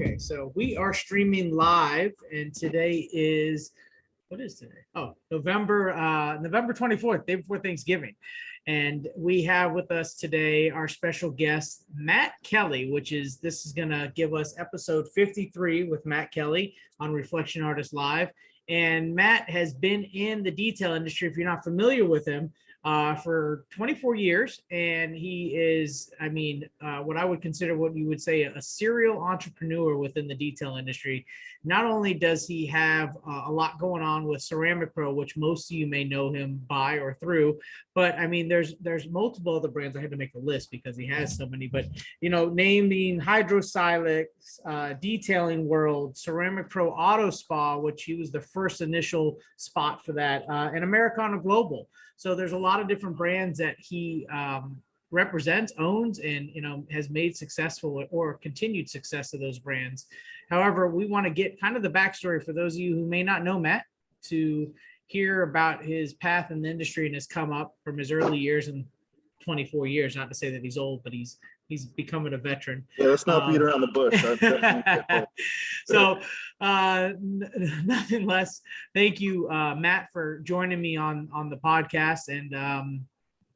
Okay, so we are streaming live, and today is, what is today? Oh, November 24th, day before Thanksgiving. And we have with us today our special guest, Matt Kelly, this is gonna give us episode 53 with Matt Kelly on Reflection Artist Live. And Matt has been in the detail industry, if you're not familiar with him, for 24 years. And he is, what I would consider what you would say a serial entrepreneur within the detail industry. Not only does he have a lot going on with Ceramic Pro, which most of you may know him by or through, but I mean, there's multiple other brands. I had to make a list because he has so many, but naming Hydrosilex, Detailing World, Ceramic Pro Auto Spa, which he was the first initial spot for that, and Americana Global. So there's a lot of different brands that he represents, owns, and has made successful or continued success of those brands. However, we want to get kind of the backstory for those of you who may not know Matt, to hear about his path in the industry and his come up from his early years in 24 years. Not to say that he's old, but he's becoming a veteran. Yeah, let's not beat around the bush. So nothing less. Thank you, Matt, for joining me on the podcast. And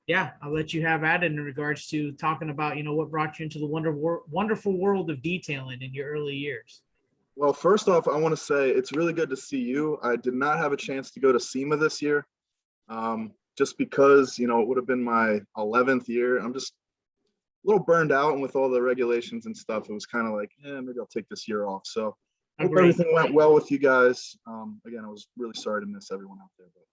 yeah, I'll let you have at it in regards to talking about, what brought you into the wonderful world of detailing in your early years. Well, first off, I want to say it's really good to see you. I did not have a chance to go to SEMA this year, just because, it would have been my 11th year. I'm just a little burned out, and with all the regulations and stuff, it was kind of like, maybe I'll take this year off. So I hope everything went well with you guys. Again, I was really sorry to miss everyone out there. But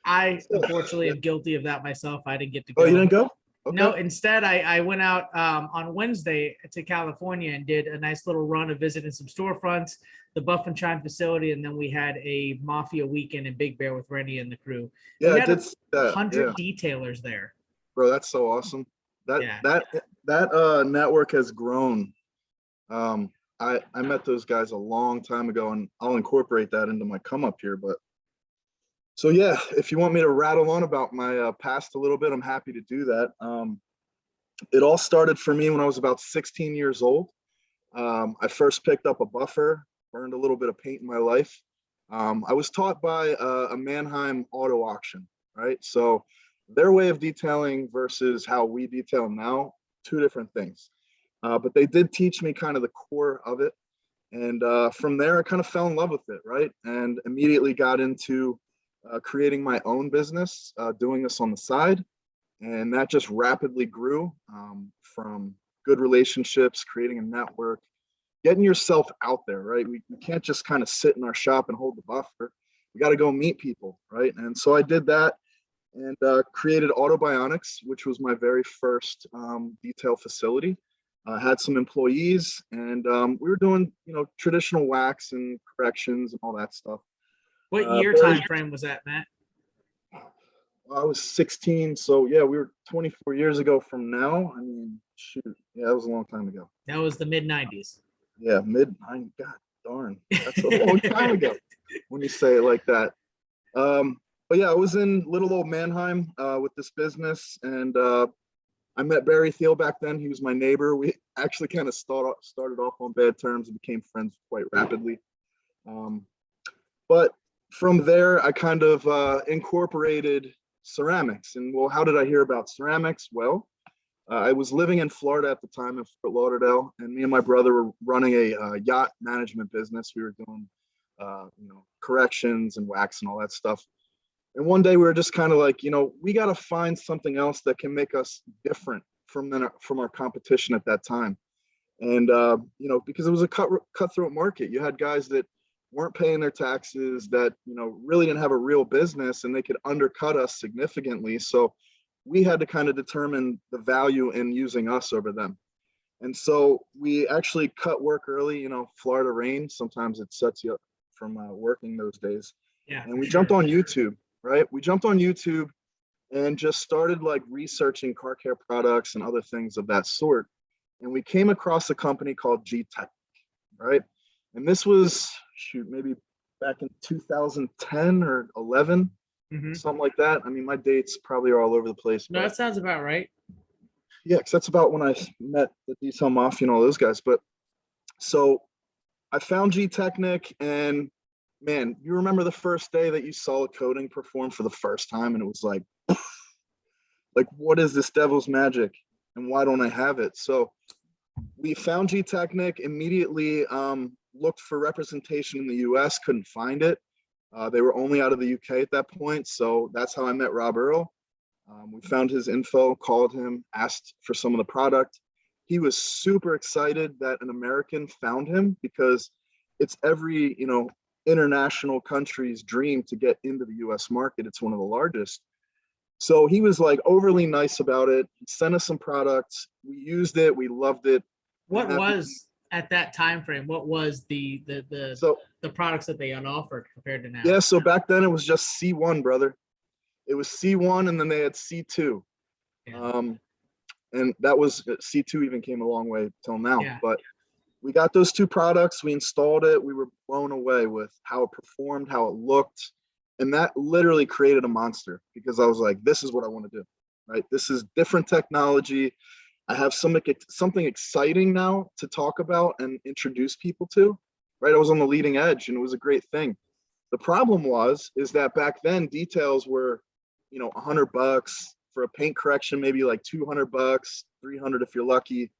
I unfortunately am guilty of that myself. I didn't get to go. Oh, you didn't go? Okay. No, instead I went out on Wednesday to California and did a nice little run of visiting some storefronts, the Buff and Chime facility, and then we had a Mafia weekend in Big Bear with Rennie and the crew. Yeah, we had I did 100 detailers there. Bro, that's so awesome. That network has grown. I met those guys a long time ago, and I'll incorporate that into my come up here. But so yeah, if you want me to rattle on about my past a little bit, I'm happy to do that. It all started for me when I was about 16 years old. I first picked up a buffer, burned a little bit of paint in my life. I was taught by a Mannheim auto auction, right? So their way of detailing versus how we detail now, two different things. But they did teach me kind of the core of it. And from there, I kind of fell in love with it, right? And immediately got into creating my own business, doing this on the side. And that just rapidly grew from good relationships, creating a network, getting yourself out there, right? We can't just kind of sit in our shop and hold the buffer. We got to go meet people, right? And so I did that and created Autobionics, which was my very first detail facility. Had some employees, and we were doing, traditional wax and corrections and all that stuff. What year time frame was that, Matt? I was 16, so yeah, we were 24 years ago from now. I mean, shoot, yeah, that was a long time ago. That was the mid-90s. Yeah, mid-90s. God darn, that's a long time ago when you say it like that. But yeah, I was in little old Mannheim with this business, and I met Barry Thiel back then. He was my neighbor. We actually kind of started off on bad terms and became friends quite rapidly. But from there, I kind of incorporated ceramics. And well, how did I hear about ceramics? Well, I was living in Florida at the time in Fort Lauderdale, and me and my brother were running a yacht management business. We were doing, corrections and wax and all that stuff. And one day we were just kind of like, we got to find something else that can make us different from our competition at that time. And, because it was a cutthroat market. You had guys that weren't paying their taxes, that, really didn't have a real business, and they could undercut us significantly. So we had to kind of determine the value in using us over them. And so we actually cut work early. Florida rain, sometimes it sets you up from working those days. Yeah. And we jumped on YouTube. Right? We jumped on YouTube and just started like researching car care products and other things of that sort. And we came across a company called Gtechniq, right? And this was, maybe back in 2010 or 11, something like that. I mean, my dates probably are all over the place. No, that sounds about right. Yeah, because that's about when I met the Detail Mafia and all those guys. But so I found Gtechniq, and man, you remember the first day that you saw a coating perform for the first time, and it was like, what is this devil's magic, and why don't I have it? So we found Gtechniq, immediately looked for representation in the US, couldn't find it. They were only out of the UK at that point, so that's how I met Rob Earl. We found his info, called him, asked for some of the product. He was super excited that an American found him, because it's every, international country's dream to get into the US market. It's one of the largest. So he was like overly nice about it. He sent us some products. We used it. We loved it. What was at that time frame? What was the products that they offered compared to now? Yeah, so back then it was just C1, brother. It was C1, and then they had C2. Yeah. And that was C2 even came a long way till now. Yeah. But we got those two products. We installed it. We were blown away with how it performed, how it looked. And that literally created a monster, because I was like, this is what I want to do, right? This is different technology. I have something exciting now to talk about and introduce people to, right? I was on the leading edge, and it was a great thing. The problem is that back then details were, $100 for a paint correction, maybe like $200, $300 if you're lucky.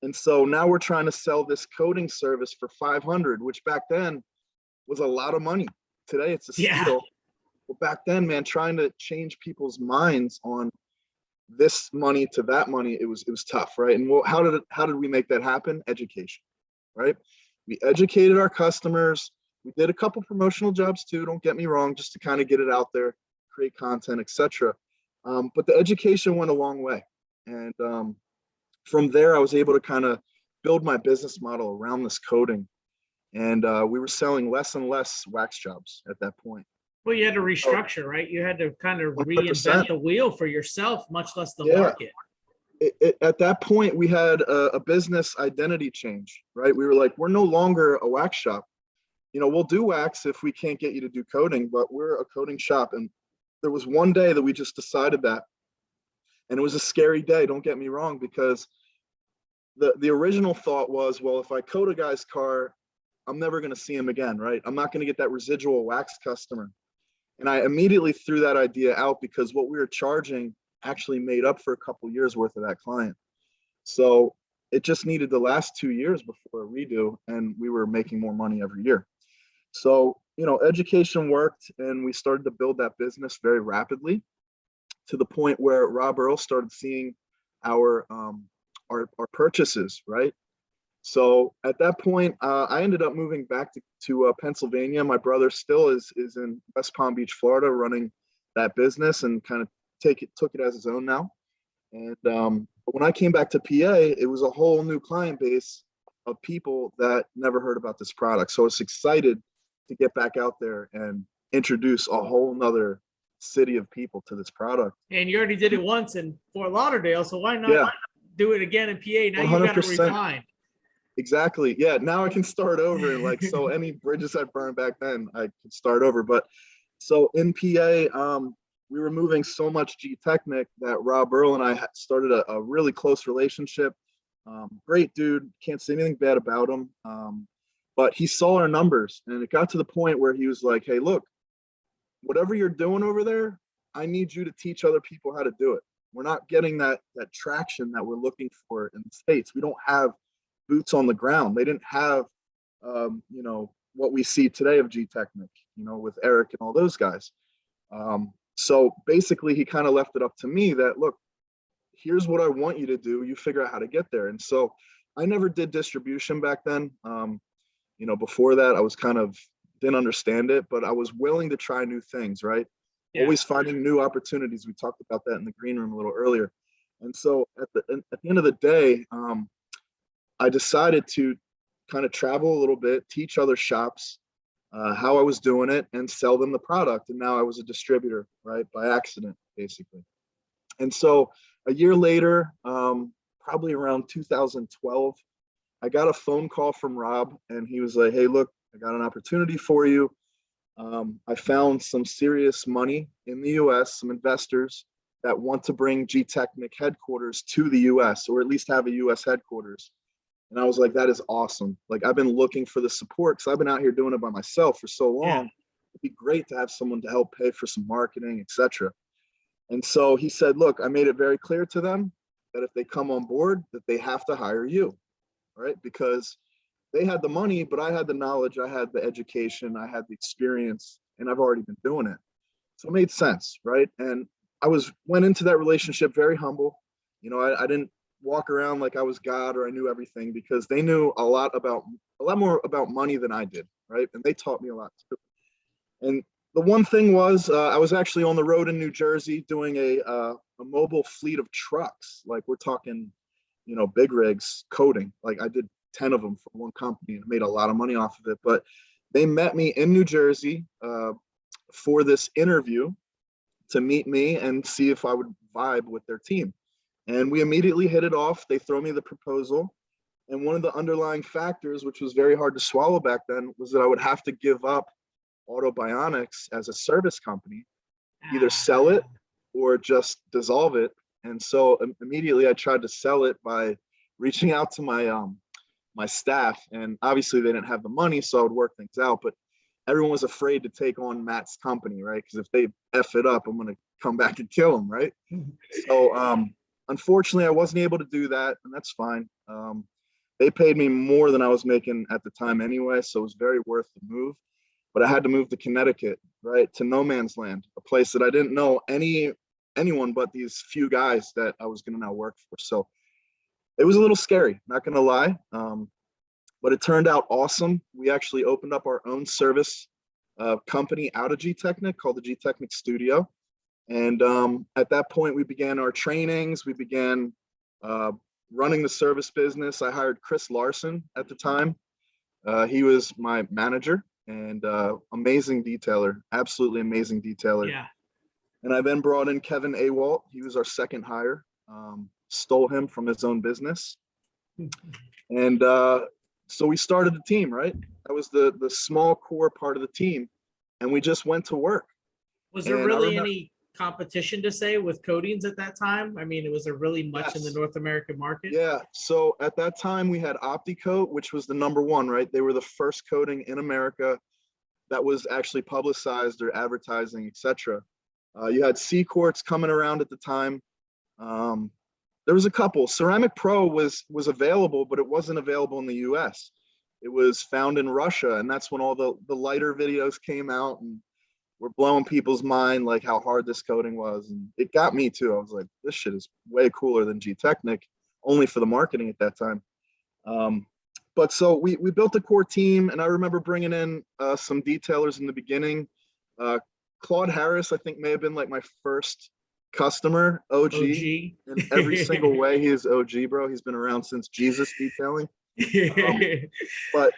And so now we're trying to sell this coating service for $500, which back then was a lot of money. Today it's a steal. Yeah. But back then, man, trying to change people's minds on this money to that money, it was tough, right? And how did we make that happen? Education, right? We educated our customers. We did a couple promotional jobs too, don't get me wrong, just to kind of get it out there, create content, etc. But the education went a long way. And from there, I was able to kind of build my business model around this coating. And we were selling less and less wax jobs at that point. Well, you had to restructure, right? You had to kind of 100%. Reinvent the wheel for yourself, much less the market. At that point, we had a business identity change, right? We were like, we're no longer a wax shop. We'll do wax if we can't get you to do coating, but we're a coating shop. And there was one day that we just decided that. And it was a scary day, don't get me wrong, because the original thought was, well, if I coat a guy's car, I'm never going to see him again, right? I'm not going to get that residual wax customer. And I immediately threw that idea out, because what we were charging actually made up for a couple years worth of that client. So it just needed to last 2 years before a redo, and we were making more money every year. So, education worked, and we started to build that business very rapidly, to the point where Rob Earl started seeing our purchases, right? So at that point, I ended up moving back to Pennsylvania. My brother still is in West Palm Beach, Florida, running that business, and kind of took it as his own now. And but when I came back to PA, it was a whole new client base of people that never heard about this product. So I was excited to get back out there and introduce a whole nother city of people to this product. And you already did it once in Fort Lauderdale, so why not do it again in PA? Now 100%. You got to refine. Exactly. Yeah. Now I can start over. Like, so any bridges I burned back then, I could start over. But so in PA, we were moving so much Gtechniq that Rob Earl and I started a really close relationship. Great dude. Can't say anything bad about him. But he saw our numbers, and it got to the point where he was like, hey, look, whatever you're doing over there, I need you to teach other people how to do it. We're not getting that traction that we're looking for in the States. We don't have boots on the ground. They didn't have, what we see today of Gtechniq, with Eric and all those guys. So basically, he kind of left it up to me that, look, here's what I want you to do. You figure out how to get there. And so I never did distribution back then. Before that, I was didn't understand it, but I was willing to try new things, right? Yeah. Always finding new opportunities. We talked about that in the green room a little earlier. And so at the end of the day, I decided to kind of travel a little bit, teach other shops how I was doing it, and sell them the product. And now I was a distributor, right? By accident, basically. And so a year later, probably around 2012, I got a phone call from Rob, and he was like, hey, look, I got an opportunity for you. I found some serious money in the US, some investors that want to bring Gtechniq headquarters to the US, or at least have a US headquarters. And I was like, that is awesome. Like, I've been looking for the support because I've been out here doing it by myself for so long. Yeah. It'd be great to have someone to help pay for some marketing, etc. And so he said, look, I made it very clear to them that if they come on board, that they have to hire you, right? Because they had the money, but I had the knowledge, I had the education, I had the experience, and I've already been doing it. So it made sense, right? And went into that relationship very humble. You know, I didn't walk around like I was God or I knew everything, because they knew a lot more about money than I did, right? And they taught me a lot too. And the one thing was, I was actually on the road in New Jersey doing a mobile fleet of trucks. Like, we're talking, you know, big rigs coating. Like, I did 10 of them for one company and made a lot of money off of it. But they met me in New Jersey for this interview to meet me and see if I would vibe with their team. And we immediately hit it off. They throw me the proposal. And one of the underlying factors, which was very hard to swallow back then, was that I would have to give up Autobionics as a service company, either sell it or just dissolve it. And so immediately I tried to sell it by reaching out to my staff, and obviously they didn't have the money, so I would work things out. But everyone was afraid to take on Matt's company, right? Because if they F it up, I'm going to come back and kill them, right? So unfortunately, I wasn't able to do that, and that's fine. They paid me more than I was making at the time anyway, so it was very worth the move. But I had to move to Connecticut, right, to no man's land, a place that I didn't know anyone but these few guys that I was going to now work for. So it was a little scary, not going to lie, but it turned out awesome. We actually opened up our own service company out of Gtechniq called the Gtechniq Studio. And at that point, we began our trainings. We began running the service business. I hired Chris Larson at the time. He was my manager and amazing detailer, absolutely amazing detailer. Yeah. And I then brought in Kevin Awalt. He was our second hire, stole him from his own business. And so we started the team, right? That was the small core part of the team. And we just went to work. Was there really any competition to say with coatings at that time? I mean, was there really much in the North American market? Yeah. So at that time we had OptiCoat, which was the #1, right? They were the first coating in America that was actually publicized or advertising, etc. You had C-Quartz coming around at the time. There was a couple. Ceramic Pro was available, but it wasn't available in the US. It was found in Russia, and that's when all the lighter videos came out and were blowing people's mind, like how hard this coating was. And it got me too. I was like, this shit is way cooler than Gtechniq, only for the marketing at that time. But so we built a core team, and I remember bringing in some detailers in the beginning. Claude Harris, I think, may have been like my first customer, OG. In every single way. He is OG, bro. He's been around since Jesus detailing. But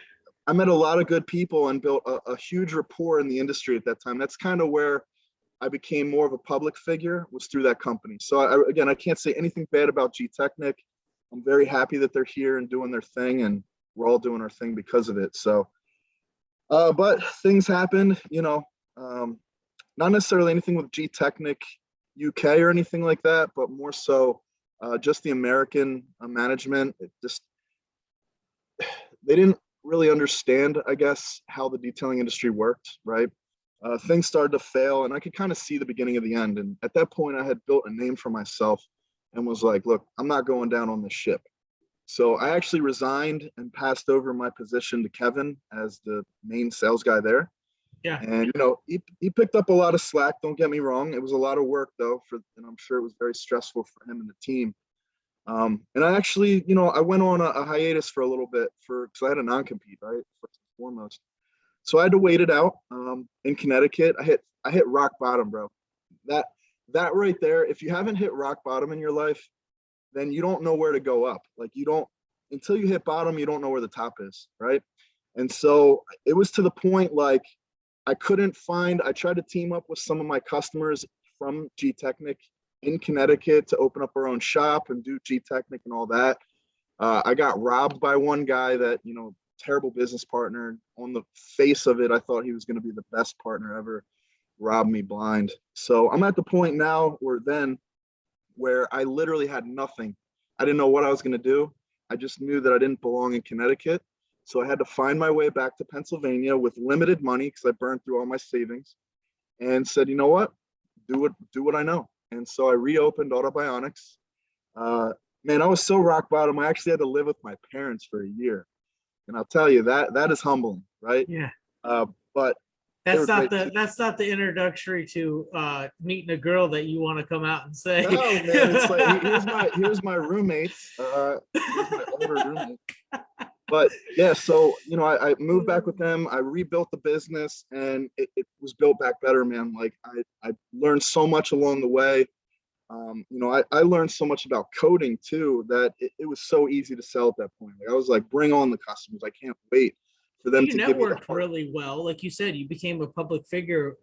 I met a lot of good people and built a huge rapport in the industry at that time. That's kind of where I became more of a public figure, was through that company. So again, I can't say anything bad about Gtechniq. I'm very happy that they're here and doing their thing, and we're all doing our thing because of it. So, but things happened, you know, not necessarily anything with Gtechniq UK or anything like that, but more so just the American management. It just, they didn't really understand, I guess, how the detailing industry worked, right? Things started to fail, and I could kind of see the beginning of the end. And at that point, I had built a name for myself and was like, look, I'm not going down on this ship. So I actually resigned and passed over my position to Kevin as the main sales guy there. Yeah. And, you know, he picked up a lot of slack. Don't get me wrong. It was a lot of work, though, and I'm sure it was very stressful for him and the team. And I actually, you know, I went on a hiatus for a little bit because I had a non-compete, right, first and foremost. So I had to wait it out in Connecticut. I hit rock bottom, bro. That right there, if you haven't hit rock bottom in your life, then you don't know where to go up. Like, you don't, until you hit bottom, you don't know where the top is, right? And so it was to the point, like, I tried to team up with some of my customers from Gtechniq in Connecticut to open up our own shop and do Gtechniq and all that. I got robbed by one guy that, you know, terrible business partner. On the face of it, I thought he was going to be the best partner ever. Robbed me blind. So I'm at the point now where I literally had nothing. I didn't know what I was going to do. I just knew that I didn't belong in Connecticut. So I had to find my way back to Pennsylvania with limited money because I burned through all my savings, and said, you know what, do what I know. And so I reopened Autobionics. Man, I was so rock bottom. I actually had to live with my parents for a year, and I'll tell you that is humbling, right? Yeah. But that's not the introductory to meeting a girl that you want to come out and say. No, man, it's like here's my roommates. Here's my older roommate. But yeah, so I moved back with them. I rebuilt the business, and it was built back better, man. Like I learned so much along the way. I learned so much about coding too, that it was so easy to sell at that point. Like I was like, bring on the customers. I can't wait for them to give me the networked really well. Like you said, you became a public figure,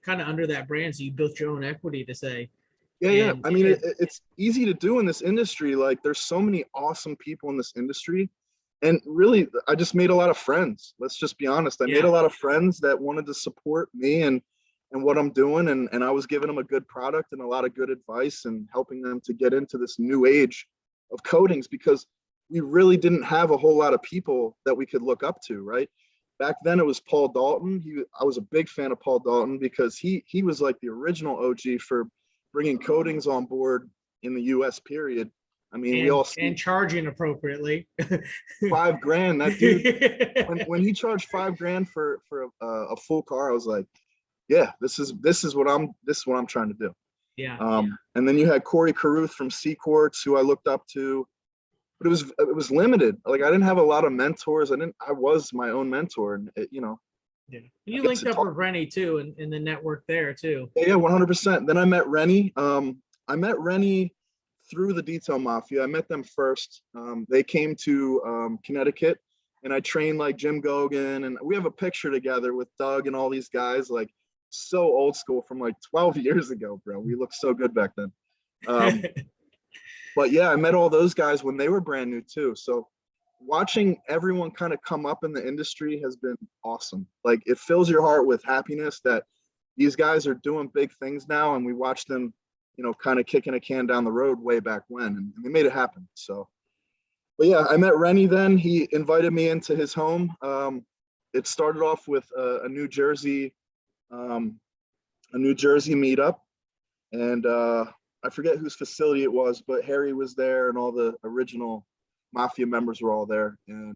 kind of under that brand. So you built your own equity to say. Yeah. I mean, it's easy to do in this industry. Like there's so many awesome people in this industry. And really, I just made a lot of friends. Let's just be honest. I made a lot of friends that wanted to support me and what I'm doing. And I was giving them a good product and a lot of good advice and helping them to get into this new age of coatings, because we really didn't have a whole lot of people that we could look up to, right? Back then it was Paul Dalton. I was a big fan of Paul Dalton because he was like the original OG for bringing coatings on board in the US period. I mean, we all see, and charging appropriately. $5,000. That dude, when he charged $5,000 for a full car, I was like, yeah, this is what I'm trying to do. Yeah. And then you had Corey Carruth from Seacourts, who I looked up to, but it was limited. Like I didn't have a lot of mentors. I was my own mentor, and Yeah. You linked up with Rennie too, in the network there too. Yeah, 100%. Then I met Rennie. I met Rennie through the Detail Mafia. I met them first. They came to Connecticut, and I trained like Jim Gogan, and we have a picture together with Doug and all these guys, like so old school from like 12 years ago, bro. We looked so good back then. But yeah, I met all those guys when they were brand new too. So watching everyone kind of come up in the industry has been awesome. Like it fills your heart with happiness that these guys are doing big things now, and we watched them, kind of kicking a can down the road way back when, and they made it happen. So, but yeah, I met Rennie then. He invited me into his home. It started off with a New Jersey meetup, and I forget whose facility it was, but Harry was there, and all the original Mafia members were all there, and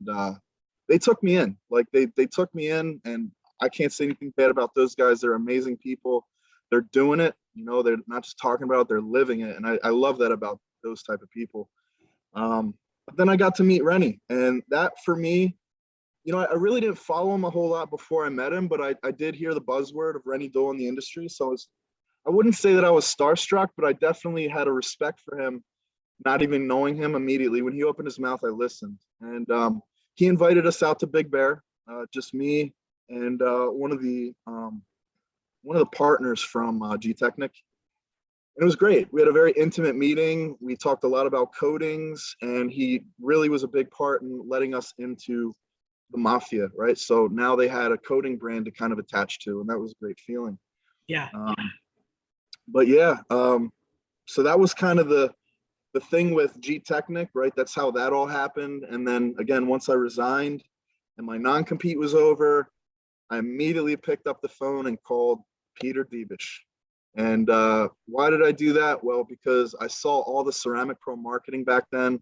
they took me in. Like they took me in, and I can't say anything bad about those guys. They're amazing people. They're doing it. They're not just talking about it, they're living it. And I love that about those type of people. But then I got to meet Rennie, and that for me, I really didn't follow him a whole lot before I met him, but I did hear the buzzword of Rennie Doyle in the industry. So I wouldn't say that I was starstruck, but I definitely had a respect for him, not even knowing him immediately. When he opened his mouth, I listened. And he invited us out to Big Bear, just me and one of the partners from Gtechniq. And it was great. We had a very intimate meeting. We talked a lot about coatings, and he really was a big part in letting us into the Mafia, right? So now they had a coating brand to kind of attach to, and that was a great feeling. Yeah. But yeah, so that was kind of the thing with Gtechniq, right? That's how that all happened. And then again, once I resigned and my non-compete was over, I immediately picked up the phone and called Peter Debish. And why did I do that? Well, because I saw all the Ceramic Pro marketing back then.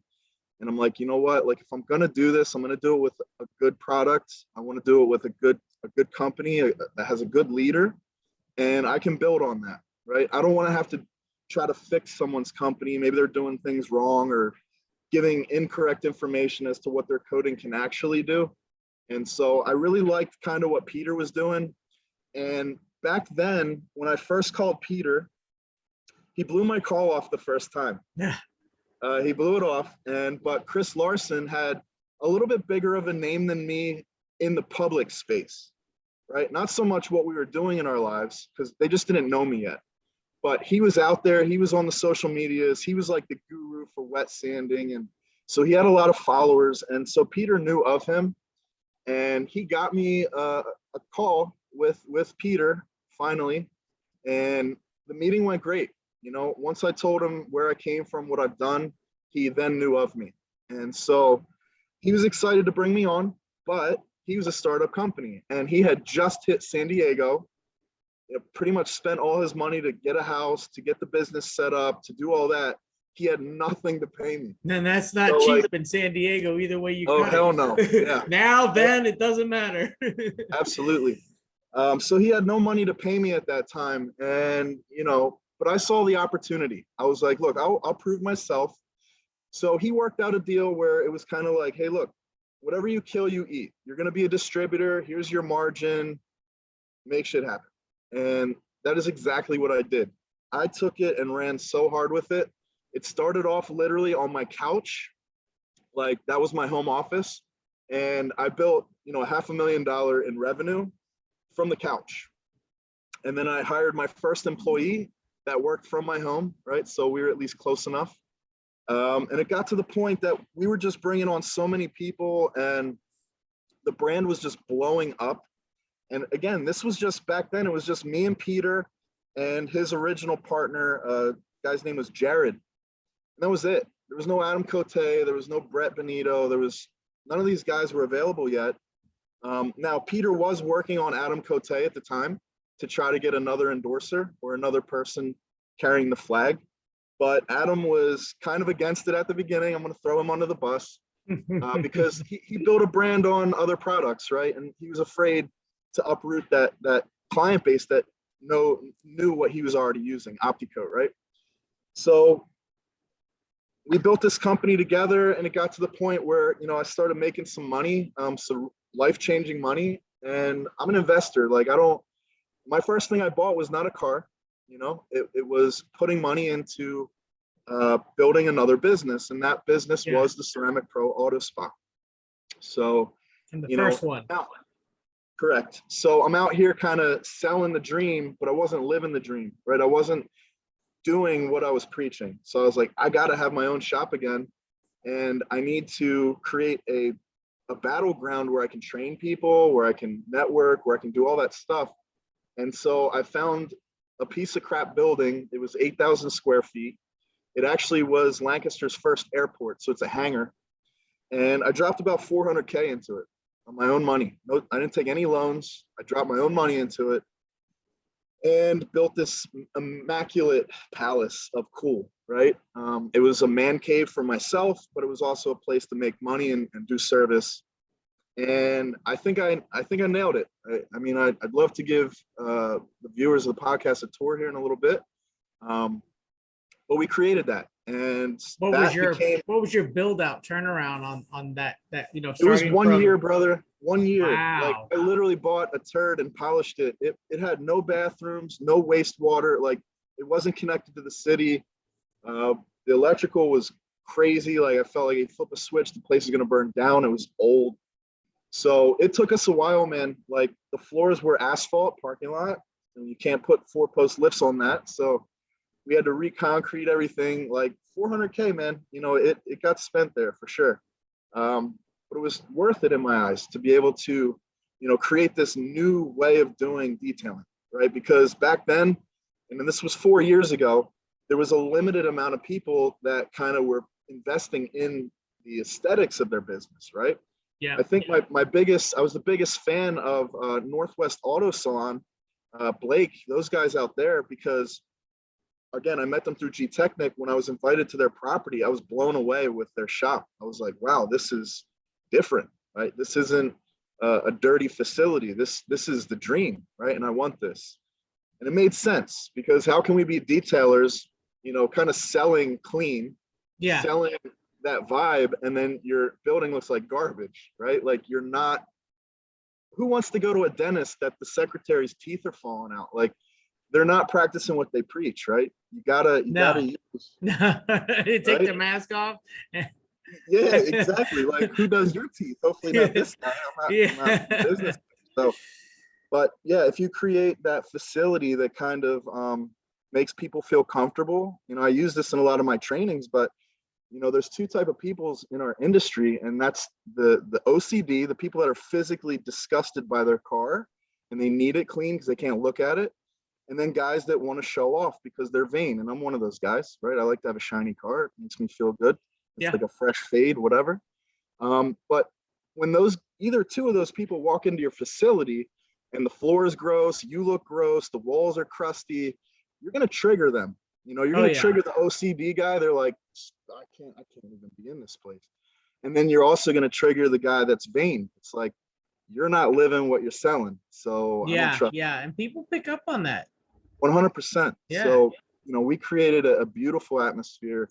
And I'm like, you know what? Like, if I'm going to do this, I'm going to do it with a good product. I want to do it with a good company that has a good leader, and I can build on that, right? I don't want to have to try to fix someone's company. Maybe they're doing things wrong or giving incorrect information as to what their coding can actually do. And so I really liked kind of what Peter was doing. And back then, when I first called Peter, he blew my call off the first time. Yeah. He blew it off, but Chris Larson had a little bit bigger of a name than me in the public space, right? Not so much what we were doing in our lives, because they just didn't know me yet. But he was out there, he was on the social medias, he was like the guru for wet sanding, and so he had a lot of followers. And so Peter knew of him, and he got me a call with Peter finally, and the meeting went great. Once I told him where I came from, what I've done, he then knew of me. And so he was excited to bring me on, but he was a startup company and he had just hit San Diego. Pretty much spent all his money to get a house, to get the business set up, to do all that. He had nothing to pay me. And that's not So, cheap like, in San Diego, either way you oh, cut hell it. no. Yeah. Now, then, it doesn't matter. Absolutely. So he had no money to pay me at that time. And, you know, but I saw the opportunity. I was like, look, I'll prove myself. So he worked out a deal where it was kind of like, hey, look, whatever you kill, you eat. You're going to be a distributor. Here's your margin. Make shit happen. And that is exactly what I did. I took it and ran so hard with it. It started off literally on my couch. Like, that was my home office. And I built, you know, $500,000 in revenue from the couch. And then I hired my first employee that worked from my home, right? So we were at least close enough. And it got to the point that we were just bringing on so many people and the brand was just blowing up. And again, this was just back then, it was just me and Peter and his original partner, guy's name was Jared. And that was it. There was no Adam Cote, there was no Brett Benito, there was none of these guys were available yet. Now, Peter was working on Adam Cote at the time to try to get another endorser or another person carrying the flag. But Adam was kind of against it at the beginning. I'm going to throw him under the bus because he built a brand on other products, right? And he was afraid to uproot that client base that knew what he was already using, OptiCoat, right? So we built this company together, and it got to the point where, you know, I started making some money, some life-changing money, and I'm an investor. Like, my first thing I bought was not a car, you know, it was putting money into building another business, and that business was the Ceramic Pro Auto Spa. So, and the first one. Correct. So I'm out here kind of selling the dream, but I wasn't living the dream, right? I wasn't doing what I was preaching. So I was like, I got to have my own shop again. And I need to create a battleground where I can train people, where I can network, where I can do all that stuff. And so I found a piece of crap building. It was 8,000 square feet. It actually was Lancaster's first airport. So it's a hangar. And I dropped about 400K into it on my own money. No, I didn't take any loans. I dropped my own money into it and built this immaculate palace of cool, right? It was a man cave for myself, but it was also a place to make money and do service. And I think I nailed it. I mean, I'd love to give the viewers of the podcast a tour here in a little bit. But we created that. And what was your build out turnaround on that, you know, it was 1 year, brother. 1 year. Wow. Like, I literally bought a turd and polished it. It had no bathrooms, no wastewater. Like, it wasn't connected to the city. The electrical was crazy. Like, I felt like you flip a switch, the place is going to burn down. It was old. So it took us a while, man. Like, the floors were asphalt parking lot, and you can't put 4-post lifts on that. So we had to reconcrete everything. Like, 400K, man. You know, it got spent there for sure. But it was worth it in my eyes to be able to, you know, create this new way of doing detailing, right? Because back then, and this was 4 years ago, there was a limited amount of people that kind of were investing in the aesthetics of their business, right? Yeah. I think I was the biggest fan of Northwest Auto Salon, Blake, those guys out there, because again, I met them through Gtechniq. When I was invited to their property, I was blown away with their shop. I was like, wow, this is different, right? This isn't a dirty facility. This is the dream, right? And I want this. And it made sense, because how can we be detailers, you know, kind of selling clean, selling that vibe, and then your building looks like garbage, right? Like, you're not, who wants to go to a dentist that the secretary's teeth are falling out? Like, they're not practicing what they preach, right? You gotta use. Take the mask off. Yeah, exactly. Like, who does your teeth? Hopefully not this guy. I'm not in business. So, but yeah, if you create that facility that kind of makes people feel comfortable, you know, I use this in a lot of my trainings, but you know, there's two type of peoples in our industry, and that's the OCD, the people that are physically disgusted by their car and they need it clean because they can't look at it. And then guys that want to show off because they're vain. And I'm one of those guys, right? I like to have a shiny car. It makes me feel good. It's like a fresh fade, whatever. But when either two of those people walk into your facility and the floor is gross, you look gross, the walls are crusty, you're going to trigger them. You know, you're going to trigger the OCD guy. They're like, I can't even be in this place. And then you're also going to trigger the guy that's vain. It's like, you're not living what you're selling. So I don't trust. And people pick up on that. 100%. So, you know, we created a beautiful atmosphere.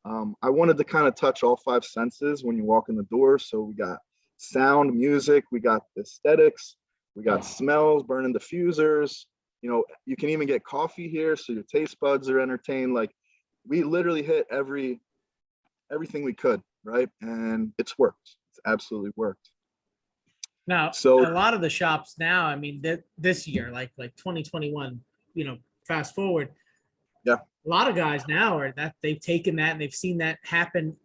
I wanted to kind of touch all 5 senses when you walk in the door. So we got sound, music, we got aesthetics, we got smells, burning diffusers. You know, you can even get coffee here, so your taste buds are entertained. Like, we literally hit everything we could, right? And it's worked. It's absolutely worked. Now, so a lot of the shops now, I mean, this year, like 2021, you know, fast forward. Yeah. A lot of guys now are that they've taken that and they've seen that happen.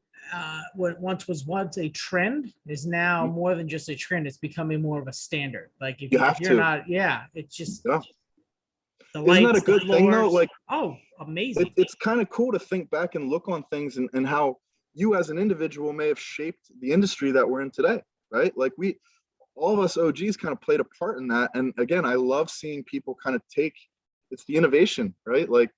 What once was a trend is now more than just a trend. It's becoming more of a standard. Like if you're not, it's just the lights. Isn't that a good thing though? Like, oh, amazing. It's kind of cool to think back and look on things and how you as an individual may have shaped the industry that we're in today, right? Like all of us OGs kind of played a part in that. And again, I love seeing people kind of it's the innovation, right? Like,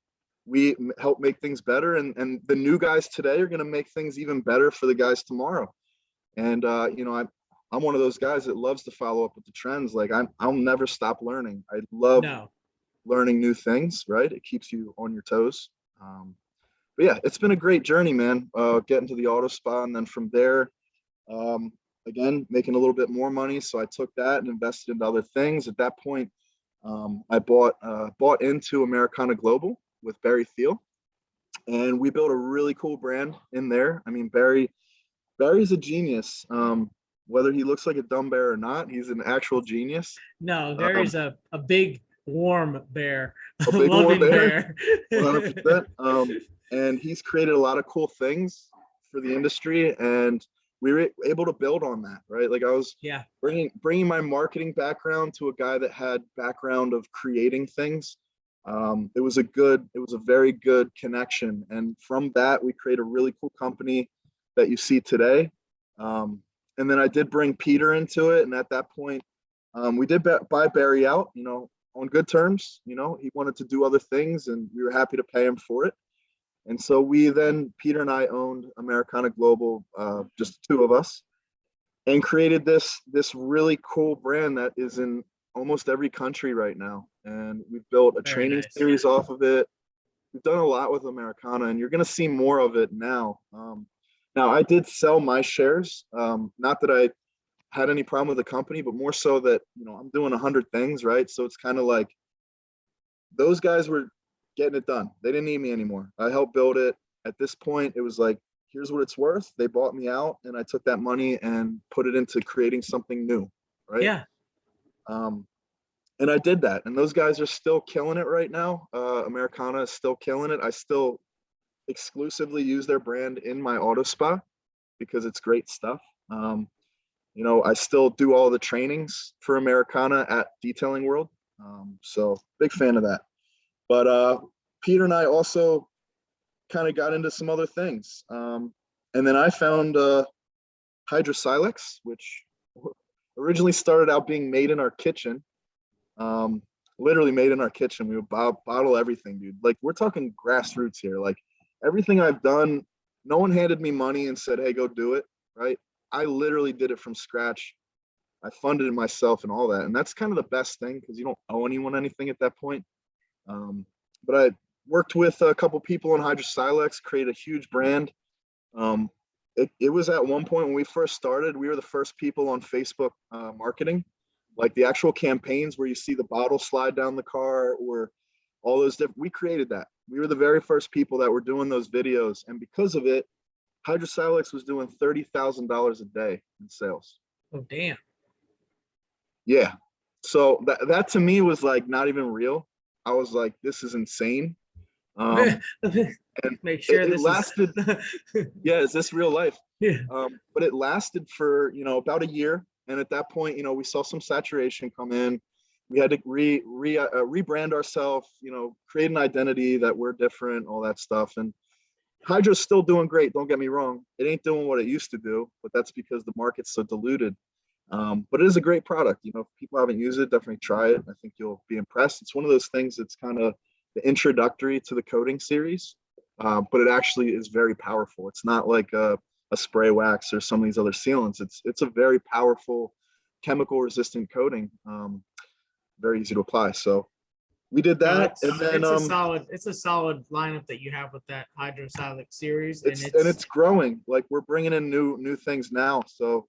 we help make things better, and the new guys today are going to make things even better for the guys tomorrow. And you know, I'm one of those guys that loves to follow up with the trends. Like, I'll never stop learning. I love learning new things, right? It keeps you on your toes. But yeah, it's been a great journey, man. Getting to the auto spa, and then from there, again, making a little bit more money. So I took that and invested into other things. At that point, I bought into Americana Global with Barry Thiel, and we built a really cool brand in there. I mean, Barry's a genius. Whether he looks like a dumb bear or not, he's an actual genius. No, Barry's a big warm bear, a big loving warm bear. 100%. And he's created a lot of cool things for the industry, and we were able to build on that, right? Like, I was bringing my marketing background to a guy that had background of creating things. It was a very good connection. And from that, we created a really cool company that you see today. And then I did bring Peter into it. And at that point, we did buy Barry out, you know, on good terms. You know, he wanted to do other things and we were happy to pay him for it. And so Peter and I owned Americana Global, just the two of us, and created this really cool brand that is in almost every country right now. And we've built a training series off of it. We've done a lot with Americana, and you're going to see more of it now. Now, I did sell my shares. Not that I had any problem with the company, but more so that, you know, I'm doing 100 things, right? So it's kind of like those guys were getting it done. They didn't need me anymore. I helped build it. At this point, it was like, here's what it's worth. They bought me out, and I took that money and put it into creating something new, right? Yeah. And I did that, and those guys are still killing it right now. Americana is still killing it. I still exclusively use their brand in my auto spa because it's great stuff. You know, I still do all the trainings for Americana at Detailing World. So big fan of that. But Peter and I also kind of got into some other things. And then I found Hydrosilex, which originally started out being made in our kitchen. Literally made in our kitchen. We would bottle everything, dude. Like, we're talking grassroots here. Like, everything I've done, no one handed me money and said, hey, go do it, right? I literally did it from scratch. I funded it myself and all that. And that's kind of the best thing because you don't owe anyone anything at that point. But I worked with a couple people in Hydrosilex, created a huge brand. It was at one point when we first started, we were the first people on Facebook marketing. Like, the actual campaigns where you see the bottle slide down the car or all those different, we created that. We were the very first people that were doing those videos. And because of it, Hydrosilex was doing $30,000 a day in sales. Oh, damn. Yeah. So that to me was like not even real. I was like, this is insane. And make sure it lasted. Yeah, is this real life? Yeah. But it lasted for, you know, about a year. And at that point, you know, we saw some saturation come in. We had to rebrand ourselves, you know, create an identity that we're different, all that stuff. And Hydro's still doing great. Don't get me wrong. It ain't doing what it used to do, but that's because the market's so diluted. But it is a great product. You know, if people haven't used it, definitely try it. I think you'll be impressed. It's one of those things that's kind of the introductory to the coating series, but it actually is very powerful. It's not like a spray wax or some of these other sealants. It's a very powerful chemical resistant coating. Very easy to apply. So we did No, that, and then it's a solid lineup that you have with that Hydrosilex series, and it's growing. Like we're bringing in new things now. So,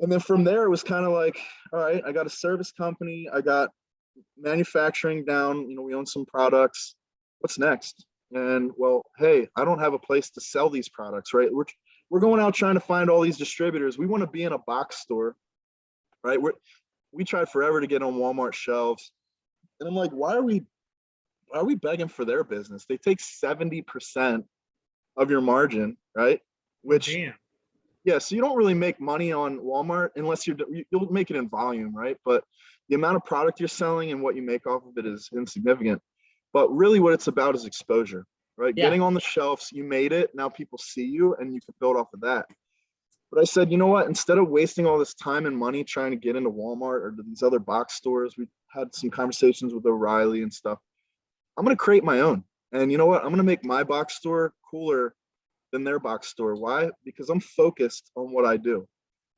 and then from there it was kind of like, all right, I got a service company, I got manufacturing down. You know, we own some products. What's next? And well, hey, I don't have a place to sell these products, right? We're going out trying to find all these distributors. We want to be in a box store, right? We tried forever to get on Walmart shelves. And I'm like, why are we begging for their business? They take 70% of your margin, right? Which, damn. Yeah, so you don't really make money on Walmart unless you'll make it in volume, right? But the amount of product you're selling and what you make off of it is insignificant. But really what it's about is exposure, right? Yeah. Getting on the shelves, you made it, now people see you and you can build off of that. But I said, you know what, instead of wasting all this time and money trying to get into Walmart or to these other box stores, we had some conversations with O'Reilly and stuff. I'm going to create my own. And you know what? I'm going to make my box store cooler than their box store. Why? Because I'm focused on what I do,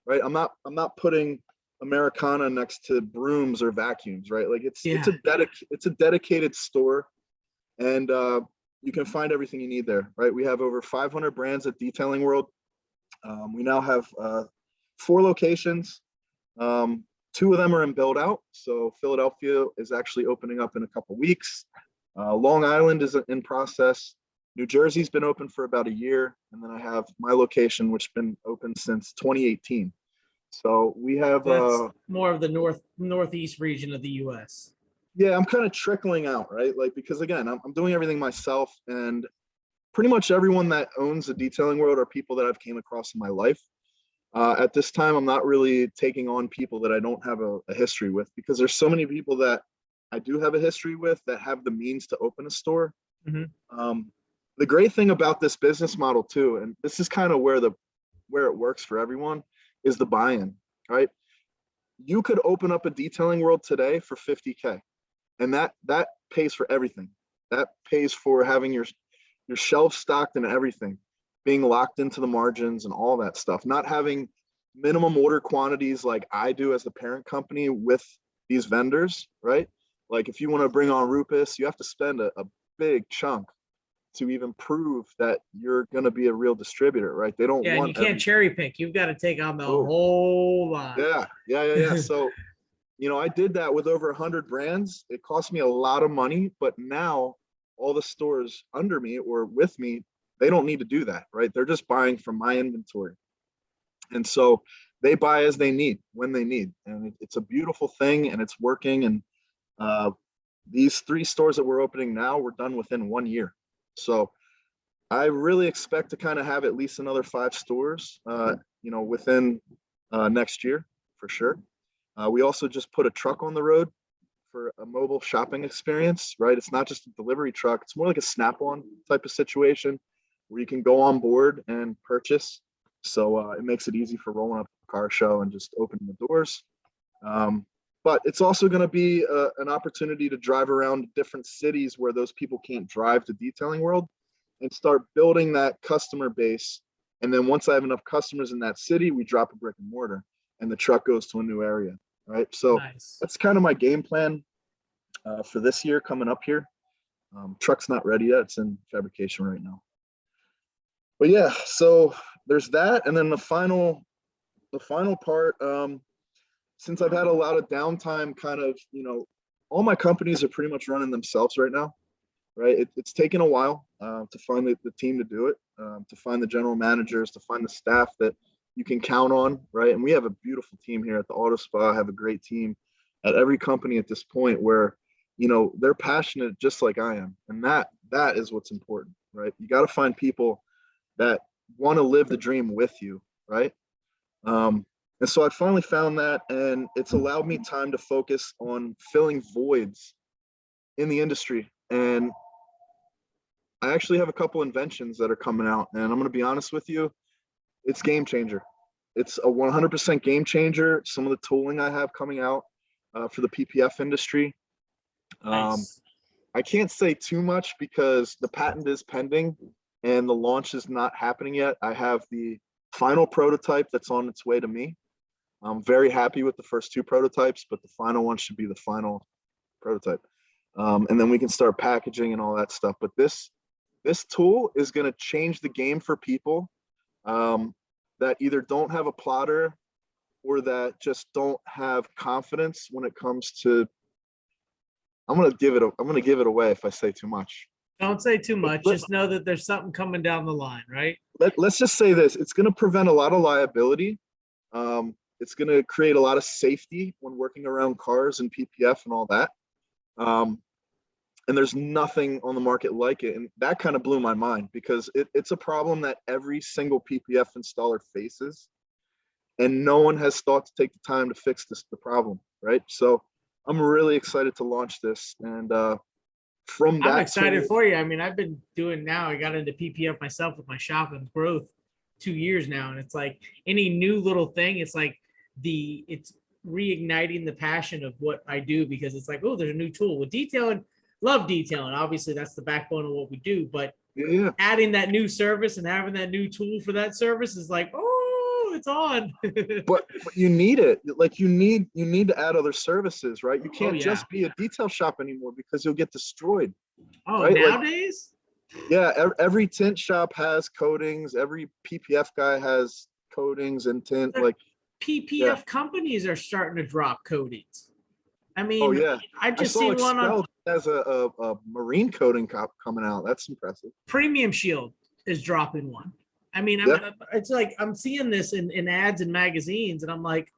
right? I'm not putting Americana next to brooms or vacuums, right? Like it's a dedicated store, and you can find everything you need there, right? We have over 500 brands at Detailing World. We now have 4 locations. 2 of them are in build out. So Philadelphia is actually opening up in a couple weeks. Long Island is in process. New Jersey's been open for about a year. And then I have my location, which has been open since 2018. So we have more of the northeast region of the US. Yeah, I'm kind of trickling out, right? Like, because again, I'm doing everything myself, and pretty much everyone that owns the Detailing World are people that I've came across in my life. At this time, I'm not really taking on people that I don't have a history with, because there's so many people that I do have a history with that have the means to open a store. Mm-hmm. The great thing about this business model too, and this is kind of where it works for everyone, is the buy-in, right? You could open up a Detailing World today for 50K, and that pays for everything. That pays for having your shelves stocked and everything, being locked into the margins and all that stuff, not having minimum order quantities like I do as the parent company with these vendors, right? Like if you want to bring on Rupus, you have to spend a big chunk to even prove that you're going to be a real distributor, right? They don't want. You can't cherry pick. You've got to take on the whole lot. Yeah. So, you know, I did that with over 100 brands. It cost me a lot of money, but now all the stores under me or with me, they don't need to do that, right? They're just buying from my inventory. And so they buy as they need, when they need. And it's a beautiful thing, and it's working. And these 3 stores that we're opening now, we're done within 1 year. So I really expect to kind of have at least another 5 stores, you know, within next year for sure. We also just put a truck on the road for a mobile shopping experience, right? It's not just a delivery truck. It's more like a Snap-on type of situation where you can go on board and purchase. So it makes it easy for rolling up a car show and just opening the doors. But it's also going to be an opportunity to drive around different cities where those people can't drive to Detailing World, and start building that customer base. And then once I have enough customers in that city, we drop a brick and mortar and the truck goes to a new area, right? So That's kind of my game plan for this year coming up here. Truck's not ready yet. It's in fabrication right now. But yeah, so there's that. And then the final part, since I've had a lot of downtime, kind of, you know, all my companies are pretty much running themselves right now, right? It's taken a while to find the team to do it, to find the general managers, to find the staff that you can count on, right? And we have a beautiful team here at the Auto Spa. I have a great team at every company at this point where, you know, they're passionate just like I am. And that is what's important, right? You got to find people that want to live the dream with you, right? And so I finally found that, and it's allowed me time to focus on filling voids in the industry. And I actually have a couple inventions that are coming out, and I'm going to be honest with you, it's game changer. It's a 100% game changer. Some of the tooling I have coming out for the PPF industry. Nice. I can't say too much because the patent is pending and the launch is not happening yet. I have the final prototype that's on its way to me. I'm very happy with the first two prototypes, but the final one should be the final prototype. And then we can start packaging and all that stuff. But this tool is going to change the game for people that either don't have a plotter or that just don't have confidence when it comes to. I'm gonna give it away if I say too much. Don't say too much. Just know that there's something coming down the line, right? Let's just say this: it's going to prevent a lot of liability. It's going to create a lot of safety when working around cars and PPF and all that. And there's nothing on the market like it, and that kind of blew my mind because it's a problem that every single PPF installer faces, and no one has thought to take the time to fix the problem, right? So I'm really excited to launch this, and from that, I'm excited for you. I mean, I've been doing now. I got into PPF myself with my shop and growth 2 years now, and it's like any new little thing. It's like it's reigniting the passion of what I do because it's like, oh, there's a new tool with detailing. Love detailing. Obviously, that's the backbone of what we do. But adding that new service and having that new tool for that service is like, oh, it's on. but you need it. Like you need to add other services, right? You can't just be a detail shop anymore because you'll get destroyed. Oh, right? Nowadays? Like, every tint shop has coatings. Every PPF guy has coatings and tint. Like PPF companies are starting to drop coatings. I mean, I just seen one on as a marine coating coming out. That's impressive. Premium Shield is dropping one. I mean, it's like I'm seeing this in ads and magazines, and I'm like,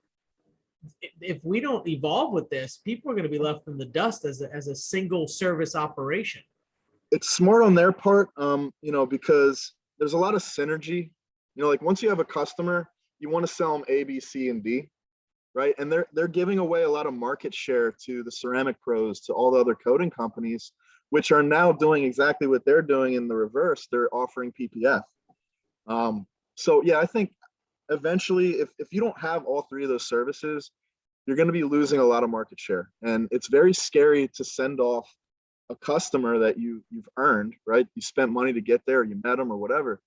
if we don't evolve with this, people are going to be left in the dust as a single service operation. It's smart on their part, because there's a lot of synergy. Like once you have a customer, you want to sell them A, B, C, and D. Right, and they're giving away a lot of market share to the ceramic pros, to all the other coating companies, which are now doing exactly what they're doing in the reverse. They're offering PPF. So yeah, I think eventually, if you don't have all three of those services, you're going to be losing a lot of market share, and it's very scary to send off a customer that you've earned. Right, you spent money to get there, you met him or whatever.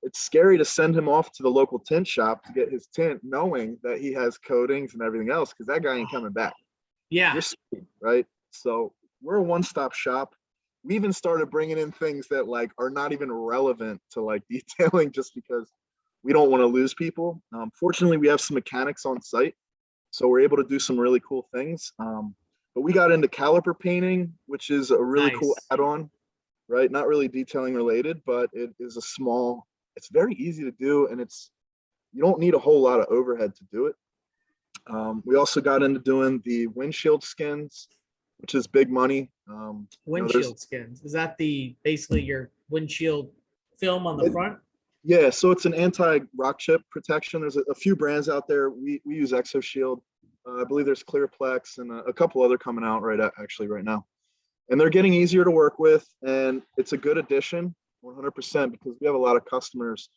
It's scary to send him off to the local tint shop to get his tint, knowing that he has coatings and everything else, because that guy ain't coming back. Yeah. You're screwed, right? So we're a one-stop shop. We even started bringing in things that like are not even relevant to like detailing, just because we don't want to lose people. Fortunately, we have some mechanics on site, so we're able to do some really cool things. But we got into caliper painting, which is a really cool add-on, right? Not really detailing related, but it is it's very easy to do, and you don't need a whole lot of overhead to do it. We also got into doing the windshield skins, which is big money. Windshield skins, is that basically your windshield film on the front? Yeah, so it's an anti-rock chip protection. There's a few brands out there. We use ExoShield. I believe there's Clearplex and a couple other coming out right now, and they're getting easier to work with, and it's a good addition. 100%, because we have a lot of customers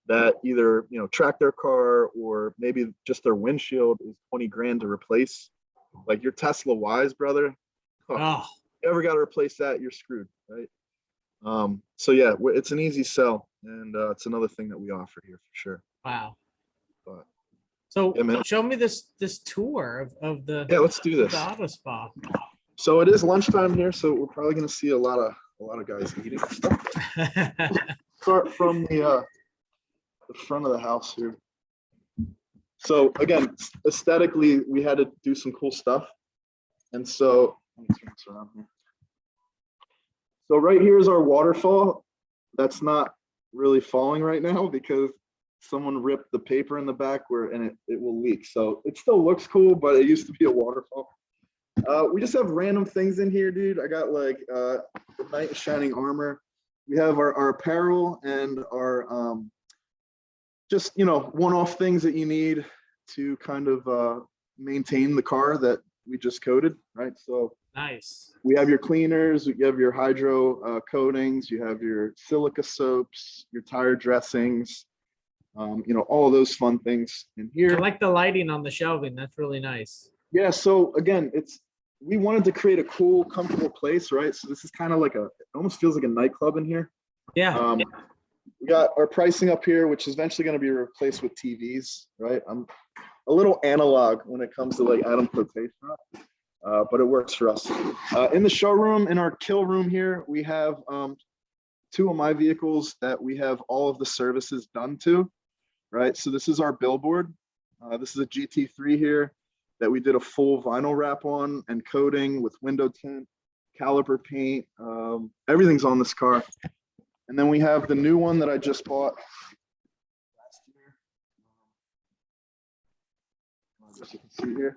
that either track their car, or maybe just their windshield is 20 grand to replace. Like your Tesla Y's, brother. You ever got to replace that, you're screwed, right? So yeah, it's an easy sell, and it's another thing that we offer here for sure. Wow. But, so show me this tour of the let's do this. The auto spa. So it is lunchtime here, so we're probably going to see a lot of guys eating stuff. Start from the front of the house here. So again, aesthetically, we had to do some cool stuff, and so let me turn this around here. So right here is our waterfall. That's not really falling right now because someone ripped the paper in the back and it will leak. So it still looks cool, but it used to be a waterfall. We just have random things in here, dude. I got like the knight in shining armor. We have our apparel and our just one-off things that you need to kind of maintain the car that we just coated, right? So Nice. we have your cleaners, you have your hydro coatings, you have your silica soaps, your tire dressings, you know, all of those fun things in here. I like the lighting on the shelving. That's really nice. Yeah, so again, we wanted to create a cool, comfortable place, right? So this is kind of like it almost feels like a nightclub in here. Yeah. We got our pricing up here, which is eventually going to be replaced with TVs, right? I'm a little analog when it comes to like Adam quotation, but it works for us. In the showroom, in our kill room here, we have 2 of my vehicles that we have all of the services done to, right? So this is our billboard. This is a GT3 here that we did a full vinyl wrap on and coating with window tint, caliper paint, everything's on this car. And then we have the new one that I just bought last year. As you can see here,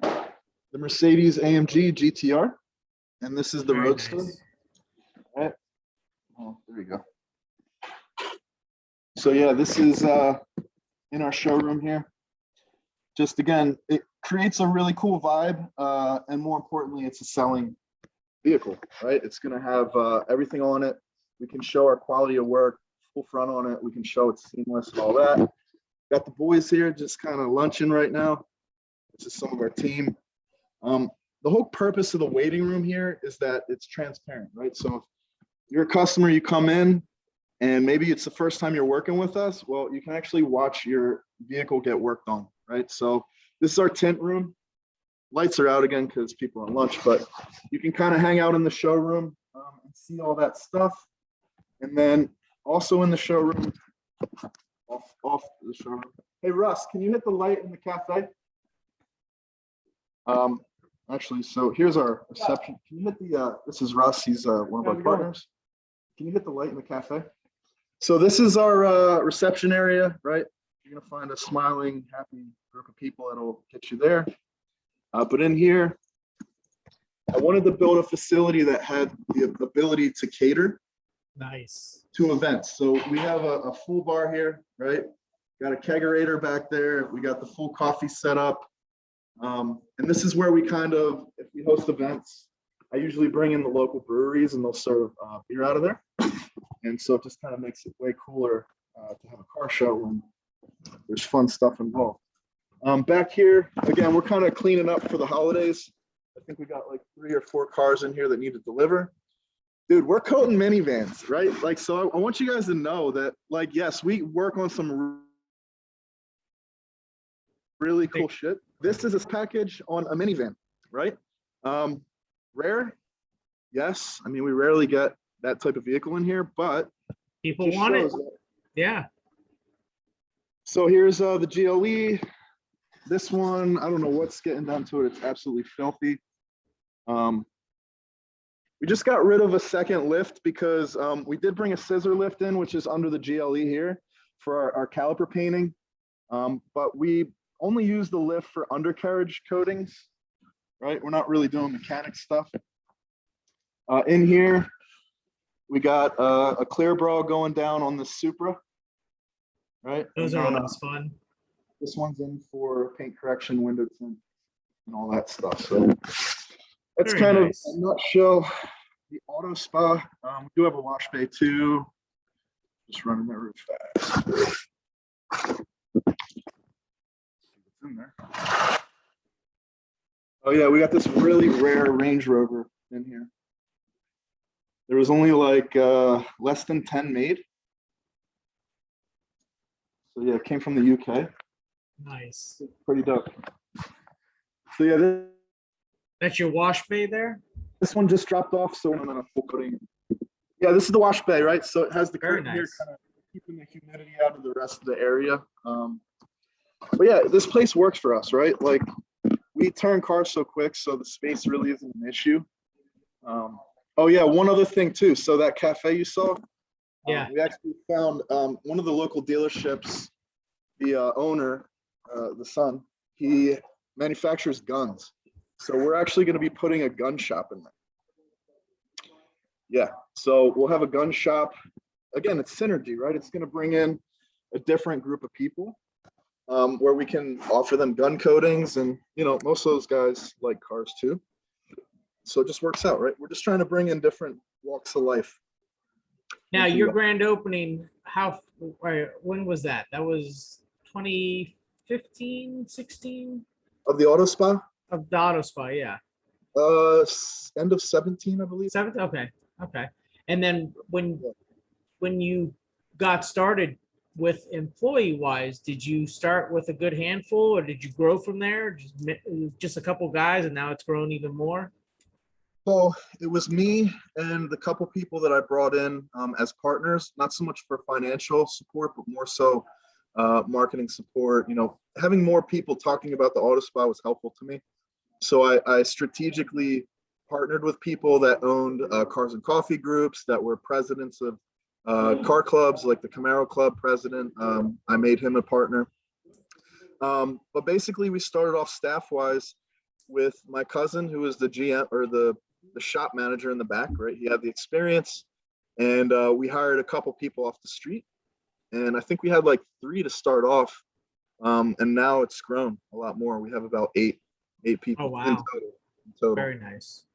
the Mercedes AMG Gtr, and this is the Very Roadster. nice. Right. Oh, there you go. So yeah, this is in our showroom here. Just again, it creates a really cool vibe, and more importantly, it's a selling vehicle, right? It's going to have everything on it. We can show our quality of work, full front on it. We can show it's seamless and all that. Got the boys here just kind of lunching right now. This is some of our team. The whole purpose of the waiting room here is that it's transparent, right? So if you're a customer, you come in and maybe it's the first time you're working with us, well, you can actually watch your vehicle get worked on, right? So this is our tint room. Lights are out again because people are on lunch, but you can kind of hang out in the showroom and see all that stuff. And then also in the showroom, off the showroom. Hey, Russ, can you hit the light in the cafe? Actually, so here's our reception. Can you hit the, this is Russ, he's one of our partners. Can you hit the light in the cafe? So this is our reception area, right? You're gonna find a smiling, happy group of people that'll get you there. But in here, I wanted to build a facility that had the ability to cater Nice. to events. So we have a full bar here, right? Got a kegerator back there. We got the full coffee set up. And this is where we kind of, if we host events, I usually bring in the local breweries and they'll serve beer out of there. And so it just kind of makes it way cooler to have a car show when there's fun stuff involved. Back here, again, we're kind of cleaning up for the holidays. I think we got like 3 or 4 cars in here that need to deliver. Dude, we're coating minivans, right? Like, so I want you guys to know that, like, yes, we work on some really cool shit. This is a package on a minivan, right? Rare, yes. I mean, we rarely get that type of vehicle in here, but people want it. Yeah. So here's the GLE. This one, I don't know what's getting done to it. It's absolutely filthy. We just got rid of a second lift because we did bring a scissor lift in, which is under the GLE here for our caliper painting. But we only use the lift for undercarriage coatings, right? We're not really doing mechanic stuff. In here, we got a clear bra going down on the Supra, right? Those are always fun. This one's in for paint correction, window tint, and all that stuff. So that's kind of a nutshell the auto spa. We do have a wash bay too. Just running that real fast. What's in there? Oh yeah, we got this really rare Range Rover in here. There was only like less than 10 made. So yeah, it came from the UK. Nice. Pretty dope. So yeah, that's your wash bay there? This one just dropped off, so I'm on a full coating. Yeah, this is the wash bay, right? So it has the curtain here, kind of keeping the humidity out of the rest of the area. But yeah, this place works for us, right? Like, we turn cars so quick, so the space really isn't an issue. Oh yeah, one other thing too. So that cafe you saw, yeah, we actually found one of the local dealerships. The owner, the son, he manufactures guns. So we're actually going to be putting a gun shop in there. Yeah, so we'll have a gun shop. Again, it's synergy, right? It's going to bring in a different group of people. where we can offer them gun coatings, and most of those guys like cars too. So it just works out, right? We're just trying to bring in different walks of life. Now, your grand opening, when was that? That was 2015, 16? Of the auto spa? Of the auto spa, yeah. End of 17, I believe. 17? Okay. Okay. And then when you got started with employee-wise, did you start with a good handful, or did you grow from there? Just a couple guys, and now it's grown even more? So it was me and the couple people that I brought in as partners, not so much for financial support, but more so marketing support. Having more people talking about the auto spa was helpful to me. So I strategically partnered with people that owned cars and coffee groups, that were presidents of car clubs, like the Camaro Club president. I made him a partner. But basically, we started off staff-wise with my cousin, who was the GM, or the shop manager in the back, right? He had the experience, and we hired a couple people off the street. And I think we had like 3 to start off, and now it's grown a lot more. We have about eight people. Oh, wow. In total. Very nice.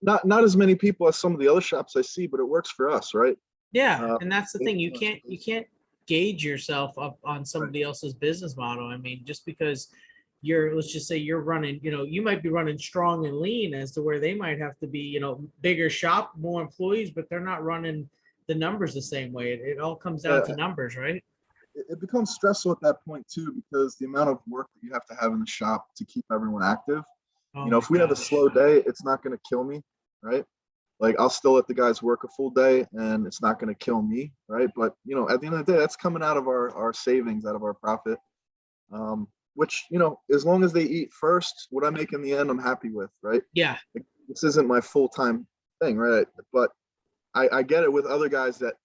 Not as many people as some of the other shops I see, but it works for us, right? Yeah, and that's the thing. You can't gauge yourself up on somebody else's business model. I mean, just because let's just say you're running, you might be running strong and lean as to where they might have to be, bigger shop, more employees, but they're not running the numbers the same way. It all comes down to numbers, right? It becomes stressful at that point too, because the amount of work that you have to have in the shop to keep everyone active. If we have a slow day, it's not going to kill me, right? Like, I'll still let the guys work a full day, and it's not going to kill me, right? But at the end of the day, that's coming out of our savings, out of our profit. Which, as long as they eat first, what I make in the end, I'm happy with, right? Yeah. Like, this isn't my full-time thing, right? But I get it with other guys that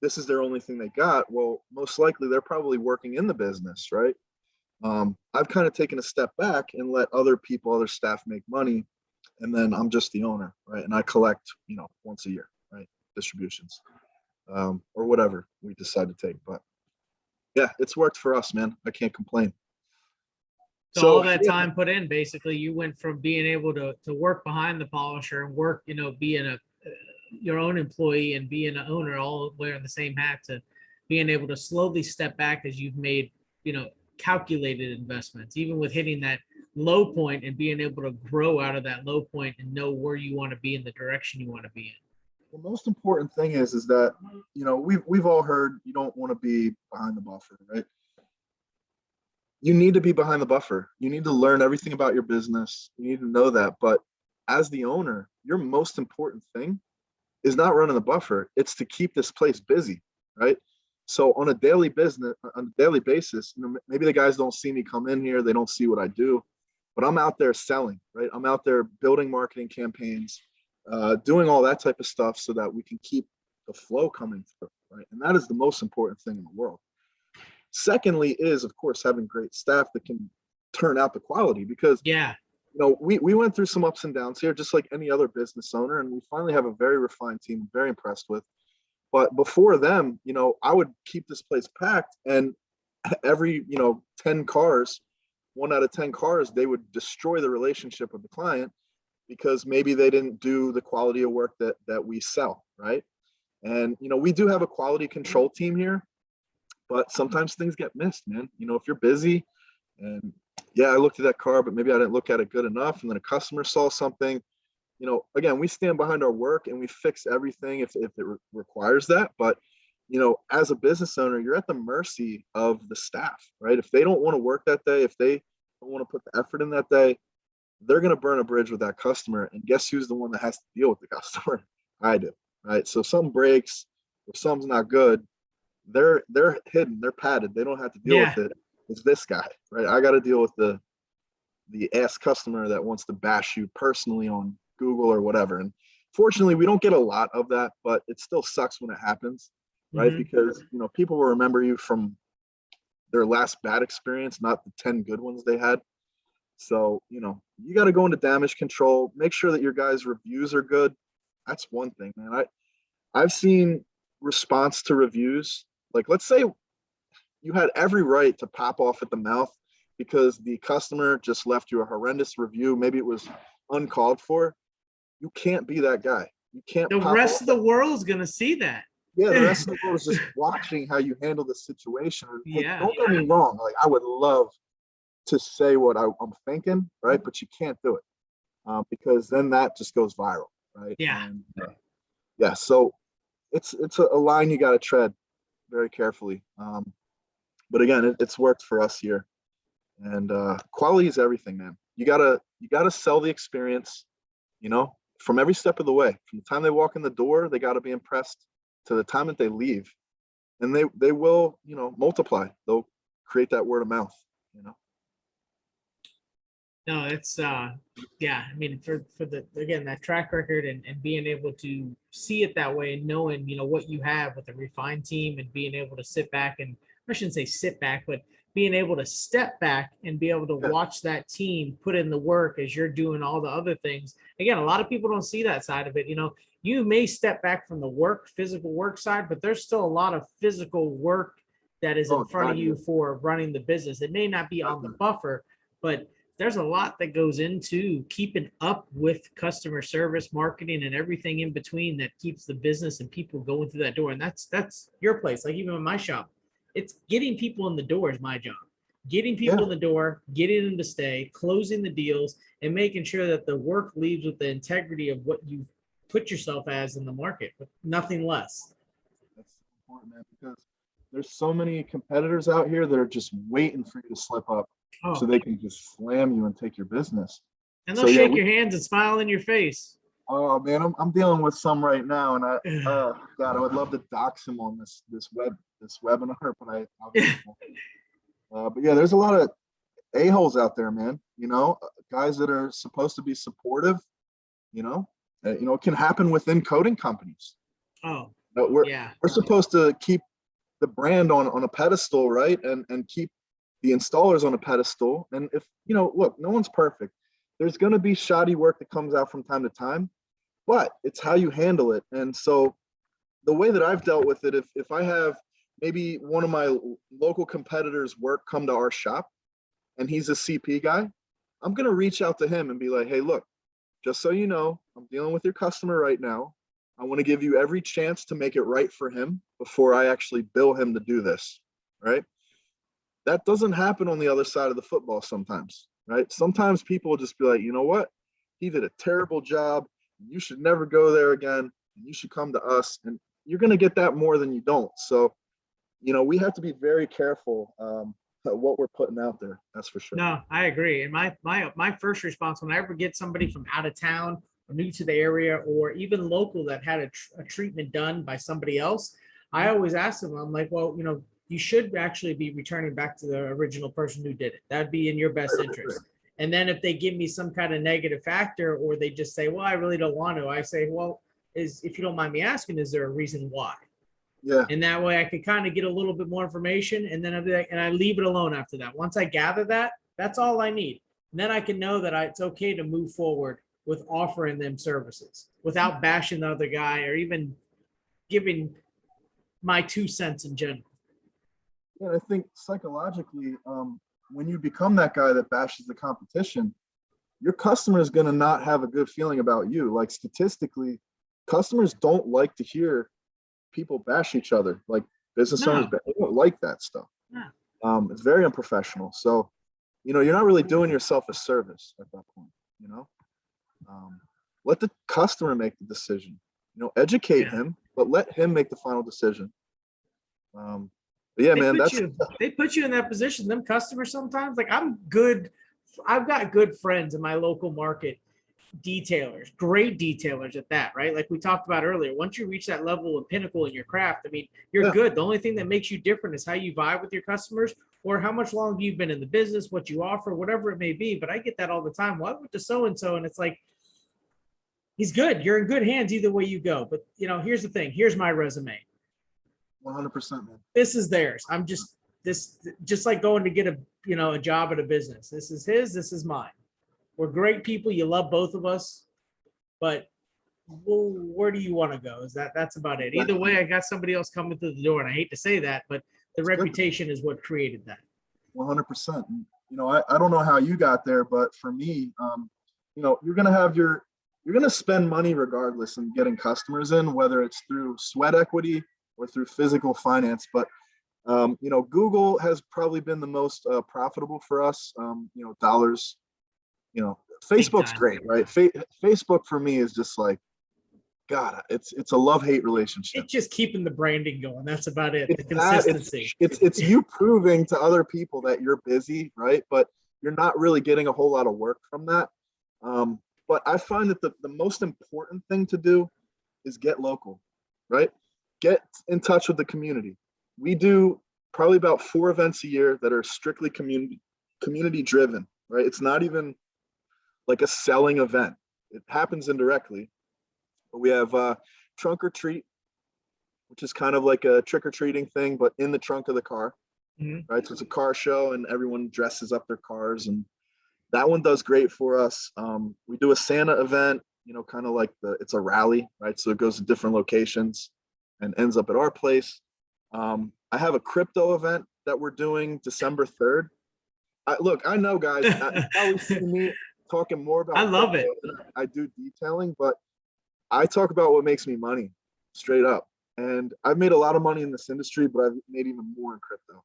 this is their only thing they got. Well, most likely they're probably working in the business, right? I've kind of taken a step back and let other staff make money, and then I'm just the owner, right? And I collect, once a year, right? Distributions, or whatever we decide to take. But yeah, it's worked for us, man. I can't complain. So all that time put in, basically, you went from being able to work behind the polisher and work, being your own employee and being an owner, all wearing the same hat, to being able to slowly step back as you've made, calculated investments, even with hitting that low point and being able to grow out of that low point and know where you want to be in the direction you want to be in. The most important thing is that, we've all heard you don't want to be behind the buffer, right? You need to be behind the buffer. You need to learn everything about your business. You need to know that. But as the owner, your most important thing is not running the buffer. It's to keep this place busy, right? So on a daily basis, maybe the guys don't see me come in here. They don't see what I do, but I'm out there selling, right? I'm out there building marketing campaigns, doing all that type of stuff so that we can keep the flow coming through, right? And that is the most important thing in the world. Secondly is, of course, having great staff that can turn out the quality, because we went through some ups and downs here, just like any other business owner, and we finally have a very refined team I'm very impressed with. But before them, I would keep this place packed, and every 10 cars, 1 out of 10 cars, they would destroy the relationship with the client because maybe they didn't do the quality of work that we sell, right? And we do have a quality control team here, but sometimes things get missed, man. If you're busy and I looked at that car, but maybe I didn't look at it good enough, and then a customer saw something, again, we stand behind our work and we fix everything if it requires that. But as a business owner, you're at the mercy of the staff, right? If they don't want to work that day, if they don't want to put the effort in that day, they're going to burn a bridge with that customer. And guess who's the one that has to deal with the customer? I do, right? So if something breaks or something's not good, they're hidden, they're padded, they don't have to deal with it. It's this guy, right? I got to deal with the ass customer that wants to bash you personally on Google or whatever. And fortunately, we don't get a lot of that, but it still sucks when it happens, right? Because people will remember you from their last bad experience, not the 10 good ones they had. So you got to go into damage control, make sure that your guys' reviews are good. That's one thing, man. I've seen response to reviews, like, let's say you had every right to pop off at the mouth because the customer just left you a horrendous review. Maybe it was uncalled for. You can't be that guy. You can't. The rest of the world's gonna see that. Yeah, the rest of the world is just watching how you handle the situation. Hey, Yeah. don't get me wrong. Like, I would love to say what I'm thinking, right? But you can't do it because then that just goes viral, right? Yeah. And, yeah. So it's a line you got to tread very carefully. But again, it's worked for us here, and quality is everything, man. You gotta sell the experience, you know, from every step of the way. From the time they walk in the door, they got to be impressed to the time that they leave, and they will, you know, multiply. They'll create that word of mouth, you know. No, it's yeah, I mean, for the, again, that track record and being able to see it that way and knowing, you know, what you have with a refined team and being able to sit back and, I shouldn't say sit back, but being able to step back and be able to watch that team put in the work as you're doing all the other things. Again, a lot of people don't see that side of it. You know, you may step back from the work, physical work side, but there's still a lot of physical work that is in front of you for running the business. It may not be on the buffer, but there's a lot that goes into keeping up with customer service, marketing, and everything in between that keeps the business and people going through that door. And that's your place. Like even in my shop, it's getting people in the door is my job. Getting people in the door, getting them to stay, closing the deals, and making sure that the work leaves with the integrity of what you put yourself as in the market, but nothing less. That's important, man, because there's so many competitors out here that are just waiting for you to slip up so they can just slam you and take your business. And they'll shake your hands and smile in your face. Oh man, I'm dealing with some right now, and God, I would love to dox him on this webinar, but but yeah, there's a lot of a-holes out there, man. You know, guys that are supposed to be supportive. You know, it can happen within coding companies. We're supposed to keep the brand on a pedestal, right? And keep the installers on a pedestal. And if, you know, look, no one's perfect. There's going to be shoddy work that comes out from time to time, but it's how you handle it. And so the way that I've dealt with it, if I have maybe one of my local competitors' work come to our shop and he's a CP guy, I'm going to reach out to him and be like, hey, look, just so you know, I'm dealing with your customer right now. I want to give you every chance to make it right for him before I actually bill him to do this, right? That doesn't happen on the other side of the football sometimes, right? Sometimes people will just be like, you know what? He did a terrible job. You should never go there again. And you should come to us. And you're going to get that more than you don't. So, you know, we have to be very careful what we're putting out there. That's for sure. No, I agree. And my first response when I ever get somebody from out of town or new to the area or even local that had a treatment done by somebody else, I always ask them, I'm like, well, you know, you should actually be returning back to the original person who did it. That'd be in your best interest. And then if they give me some kind of negative factor or they just say, well, I really don't want to, I say, well, if you don't mind me asking, is there a reason why? Yeah. And that way I could kind of get a little bit more information and then I'd be like, and I leave it alone after that. Once I gather that, that's all I need. And then I can know that it's okay to move forward with offering them services without bashing the other guy or even giving my 2 cents in general. Yeah, I think psychologically, when you become that guy that bashes the competition, your customer is going to not have a good feeling about you. Like statistically, customers don't like to hear people bash each other. Like business owners, they don't like that stuff. It's very unprofessional. So, you know, you're not really doing yourself a service at that point. You know, let the customer make the decision. You know, educate him, but let him make the final decision. But yeah, man, they put you in that position. Them customers sometimes, like I've got good friends in my local market, detailers, great detailers at that, right? Like we talked about earlier, once you reach that level of pinnacle in your craft, I mean, you're good. The only thing that makes you different is how you vibe with your customers or how much longer you've been in the business, what you offer, whatever it may be. But I get that all the time. Well, I went to so-and-so and it's like, he's good. You're in good hands either way you go. But you know, here's the thing. Here's my resume. 100%, man. This is theirs. I'm just like going to get a job at a business. This is his, this is mine. We're great people. You love both of us, but where do you want to go? That's about it. Either way, I got somebody else coming through the door, and I hate to say that, but the reputation is what created that. 100%. You know, I don't know how you got there, but for me, you know, you're going to spend money regardless in getting customers in, whether it's through sweat equity or through physical finance. But, you know, Google has probably been the most profitable for us, you know, dollars, you know, Facebook's great, right? Facebook for me is just like, God, it's a love-hate relationship. It's just keeping the branding going. That's about it. It's the consistency. It's you proving to other people that you're busy, right? But you're not really getting a whole lot of work from that. But I find that the most important thing to do is get local, right? Get in touch with the community. We do probably about 4 events a year that are strictly community driven, right? It's not even like a selling event. It happens indirectly. But we have trunk or treat, which is kind of like a trick-or-treating thing, but in the trunk of the car, right? So it's a car show and everyone dresses up their cars, and that one does great for us. We do a Santa event, you know, kind of like it's a rally, right? So it goes to different locations and ends up at our place. I have a crypto event that we're doing December 3rd. Look, I know, guys, you probably see me talking more about I love it. than I do detailing, but I talk about what makes me money, straight up. And I've made a lot of money in this industry, but I've made even more in crypto.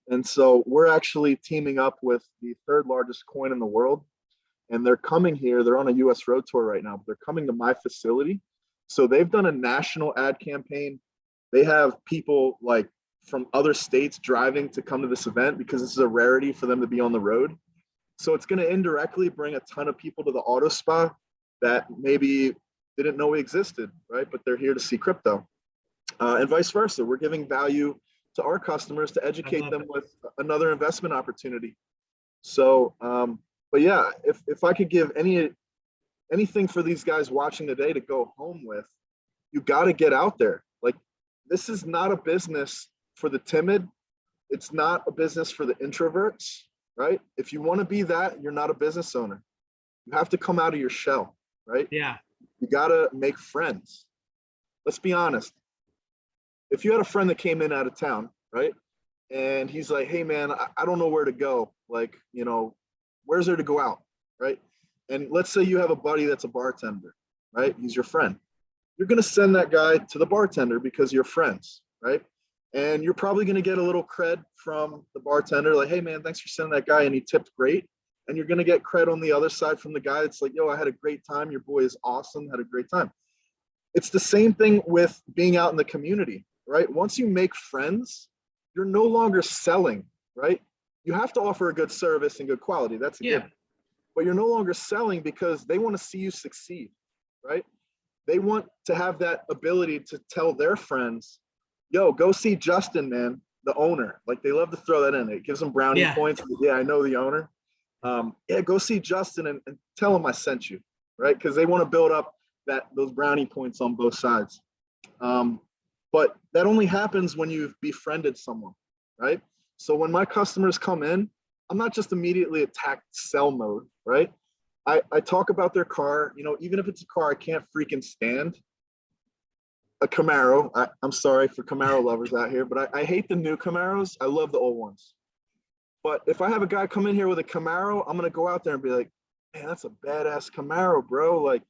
And so we're actually teaming up with the 3rd largest coin in the world. And they're coming here. They're on a US road tour right now, but they're coming to my facility. So they've done a national ad campaign. They have people like from other states driving to come to this event because this is a rarity for them to be on the road. So it's going to indirectly bring a ton of people to the auto spa that maybe didn't know we existed, right? But they're here to see crypto. And vice versa. We're giving value to our customers to educate them with another investment opportunity. So, but yeah, if I could give anything for these guys watching today to go home with, you got to get out there. Like, this is not a business for the timid. It's not a business for the introverts, right? If you want to be that, you're not a business owner. You have to come out of your shell, right? Yeah. You got to make friends. Let's be honest. If you had a friend that came in out of town, right? And he's like, hey man, I don't know where to go. Like, you know, where's there to go out, right? And let's say you have a buddy that's a bartender, right? He's your friend. You're going to send that guy to the bartender because you're friends, right? And you're probably going to get a little cred from the bartender, like, hey man, thanks for sending that guy, and he tipped great. And you're going to get cred on the other side from the guy that's like, yo, I had a great time. Your boy is awesome. Had a great time. It's the same thing with being out in the community, right? Once you make friends, you're no longer selling, right? You have to offer a good service and good quality. That's a given. But you're no longer selling because they want to see you succeed, right? They want to have that ability to tell their friends, yo, go see Justin, man, the owner. Like, they love to throw that in. It gives them brownie points. Yeah, I know the owner. Yeah, go see Justin and tell him I sent you, right? Because they want to build up those brownie points on both sides. But that only happens when you've befriended someone, right? So when my customers come in, I'm not just immediately attack sell mode, right? I talk about their car, you know, even if it's a car I can't freaking stand. A Camaro, I'm sorry for Camaro lovers out here, but I hate the new Camaros. I love the old ones. But if I have a guy come in here with a Camaro, I'm going to go out there and be like, man, that's a badass Camaro, bro. Like,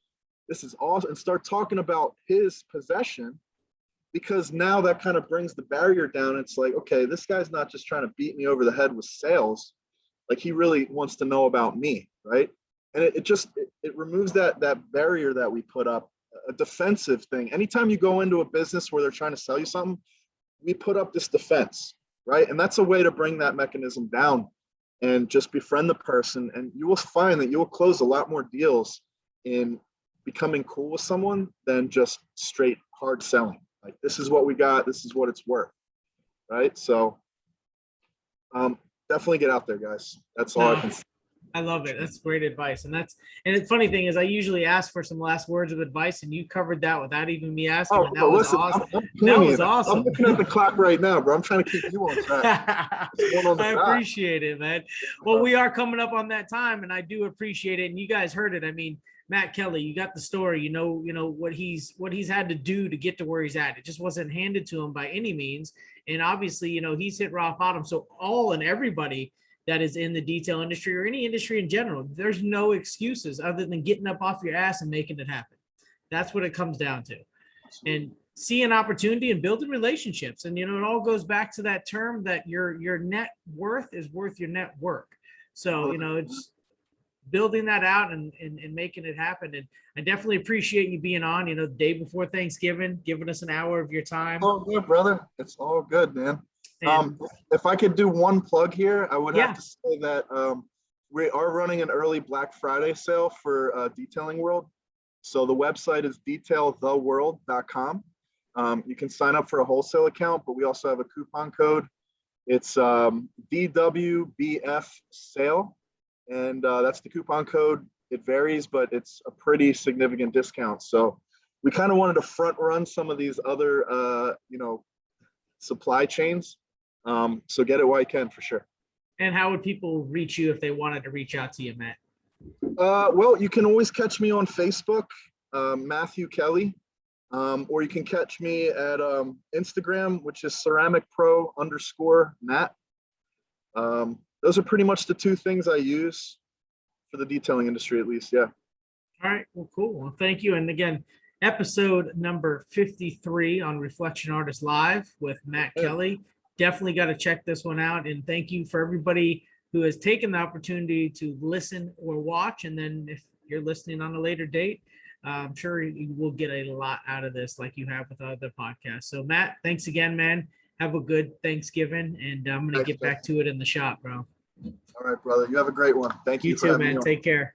this is awesome. And start talking about his possession, because now that kind of brings the barrier down. It's like, okay, this guy's not just trying to beat me over the head with sales. Like, he really wants to know about me, right? And it removes that barrier that we put up, a defensive thing. Anytime you go into a business where they're trying to sell you something, we put up this defense, right? And that's a way to bring that mechanism down and just befriend the person. And you will find that you will close a lot more deals in becoming cool with someone than just straight hard selling. Like, this is what we got, this is what it's worth, right? So definitely get out there, guys. That's all I can say. I love it. That's great advice. And the funny thing is I usually ask for some last words of advice and you covered that without even me asking. Oh, And that bro, was listen, awesome. I'm That killing was you. I'm awesome. looking at the clock right now, bro. I'm trying to keep you on track. What's going on the I dot? appreciate it, man. Well, we are coming up on that time and I do appreciate it. And you guys heard it. I mean, Matt Kelly, you got the story, you know what he's had to do to get to where he's at. It just wasn't handed to him by any means. And obviously, he's hit rock bottom. So all and everybody that is in the detail industry or any industry in general, there's no excuses other than getting up off your ass and making it happen. That's what it comes down to. And see an opportunity and building relationships. And, it all goes back to that term that your net worth is worth your net work. So, it's building that out and making it happen. And I definitely appreciate you being on, the day before Thanksgiving, giving us an hour of your time. All good, brother. It's all good, man. If I could do one plug here, I would have to say that we are running an early Black Friday sale for Detailing World. So the website is detailtheworld.com. You can sign up for a wholesale account, but we also have a coupon code. It's DWBF sale. And that's the coupon code. It varies, but it's a pretty significant discount. So we kind of wanted to front run some of these other, supply chains. So get it while you can, for sure. And how would people reach you if they wanted to reach out to you, Matt? Well, you can always catch me on Facebook, Matthew Kelly, or you can catch me at Instagram, which is ceramicpro_Matt. Those are pretty much the two things I use for the detailing industry, at least. Yeah. All right. Well, cool. Well, thank you. And again, episode number 53 on Reflection Artist Live with Matt Kelly. Definitely got to check this one out. And thank you for everybody who has taken the opportunity to listen or watch. And then if you're listening on a later date, I'm sure you will get a lot out of this like you have with other podcasts. So Matt, thanks again, man. Have a good Thanksgiving. And I'm going to get back to it in the shop, bro. All right, brother. You have a great one. Thank you. You too, man. Take care.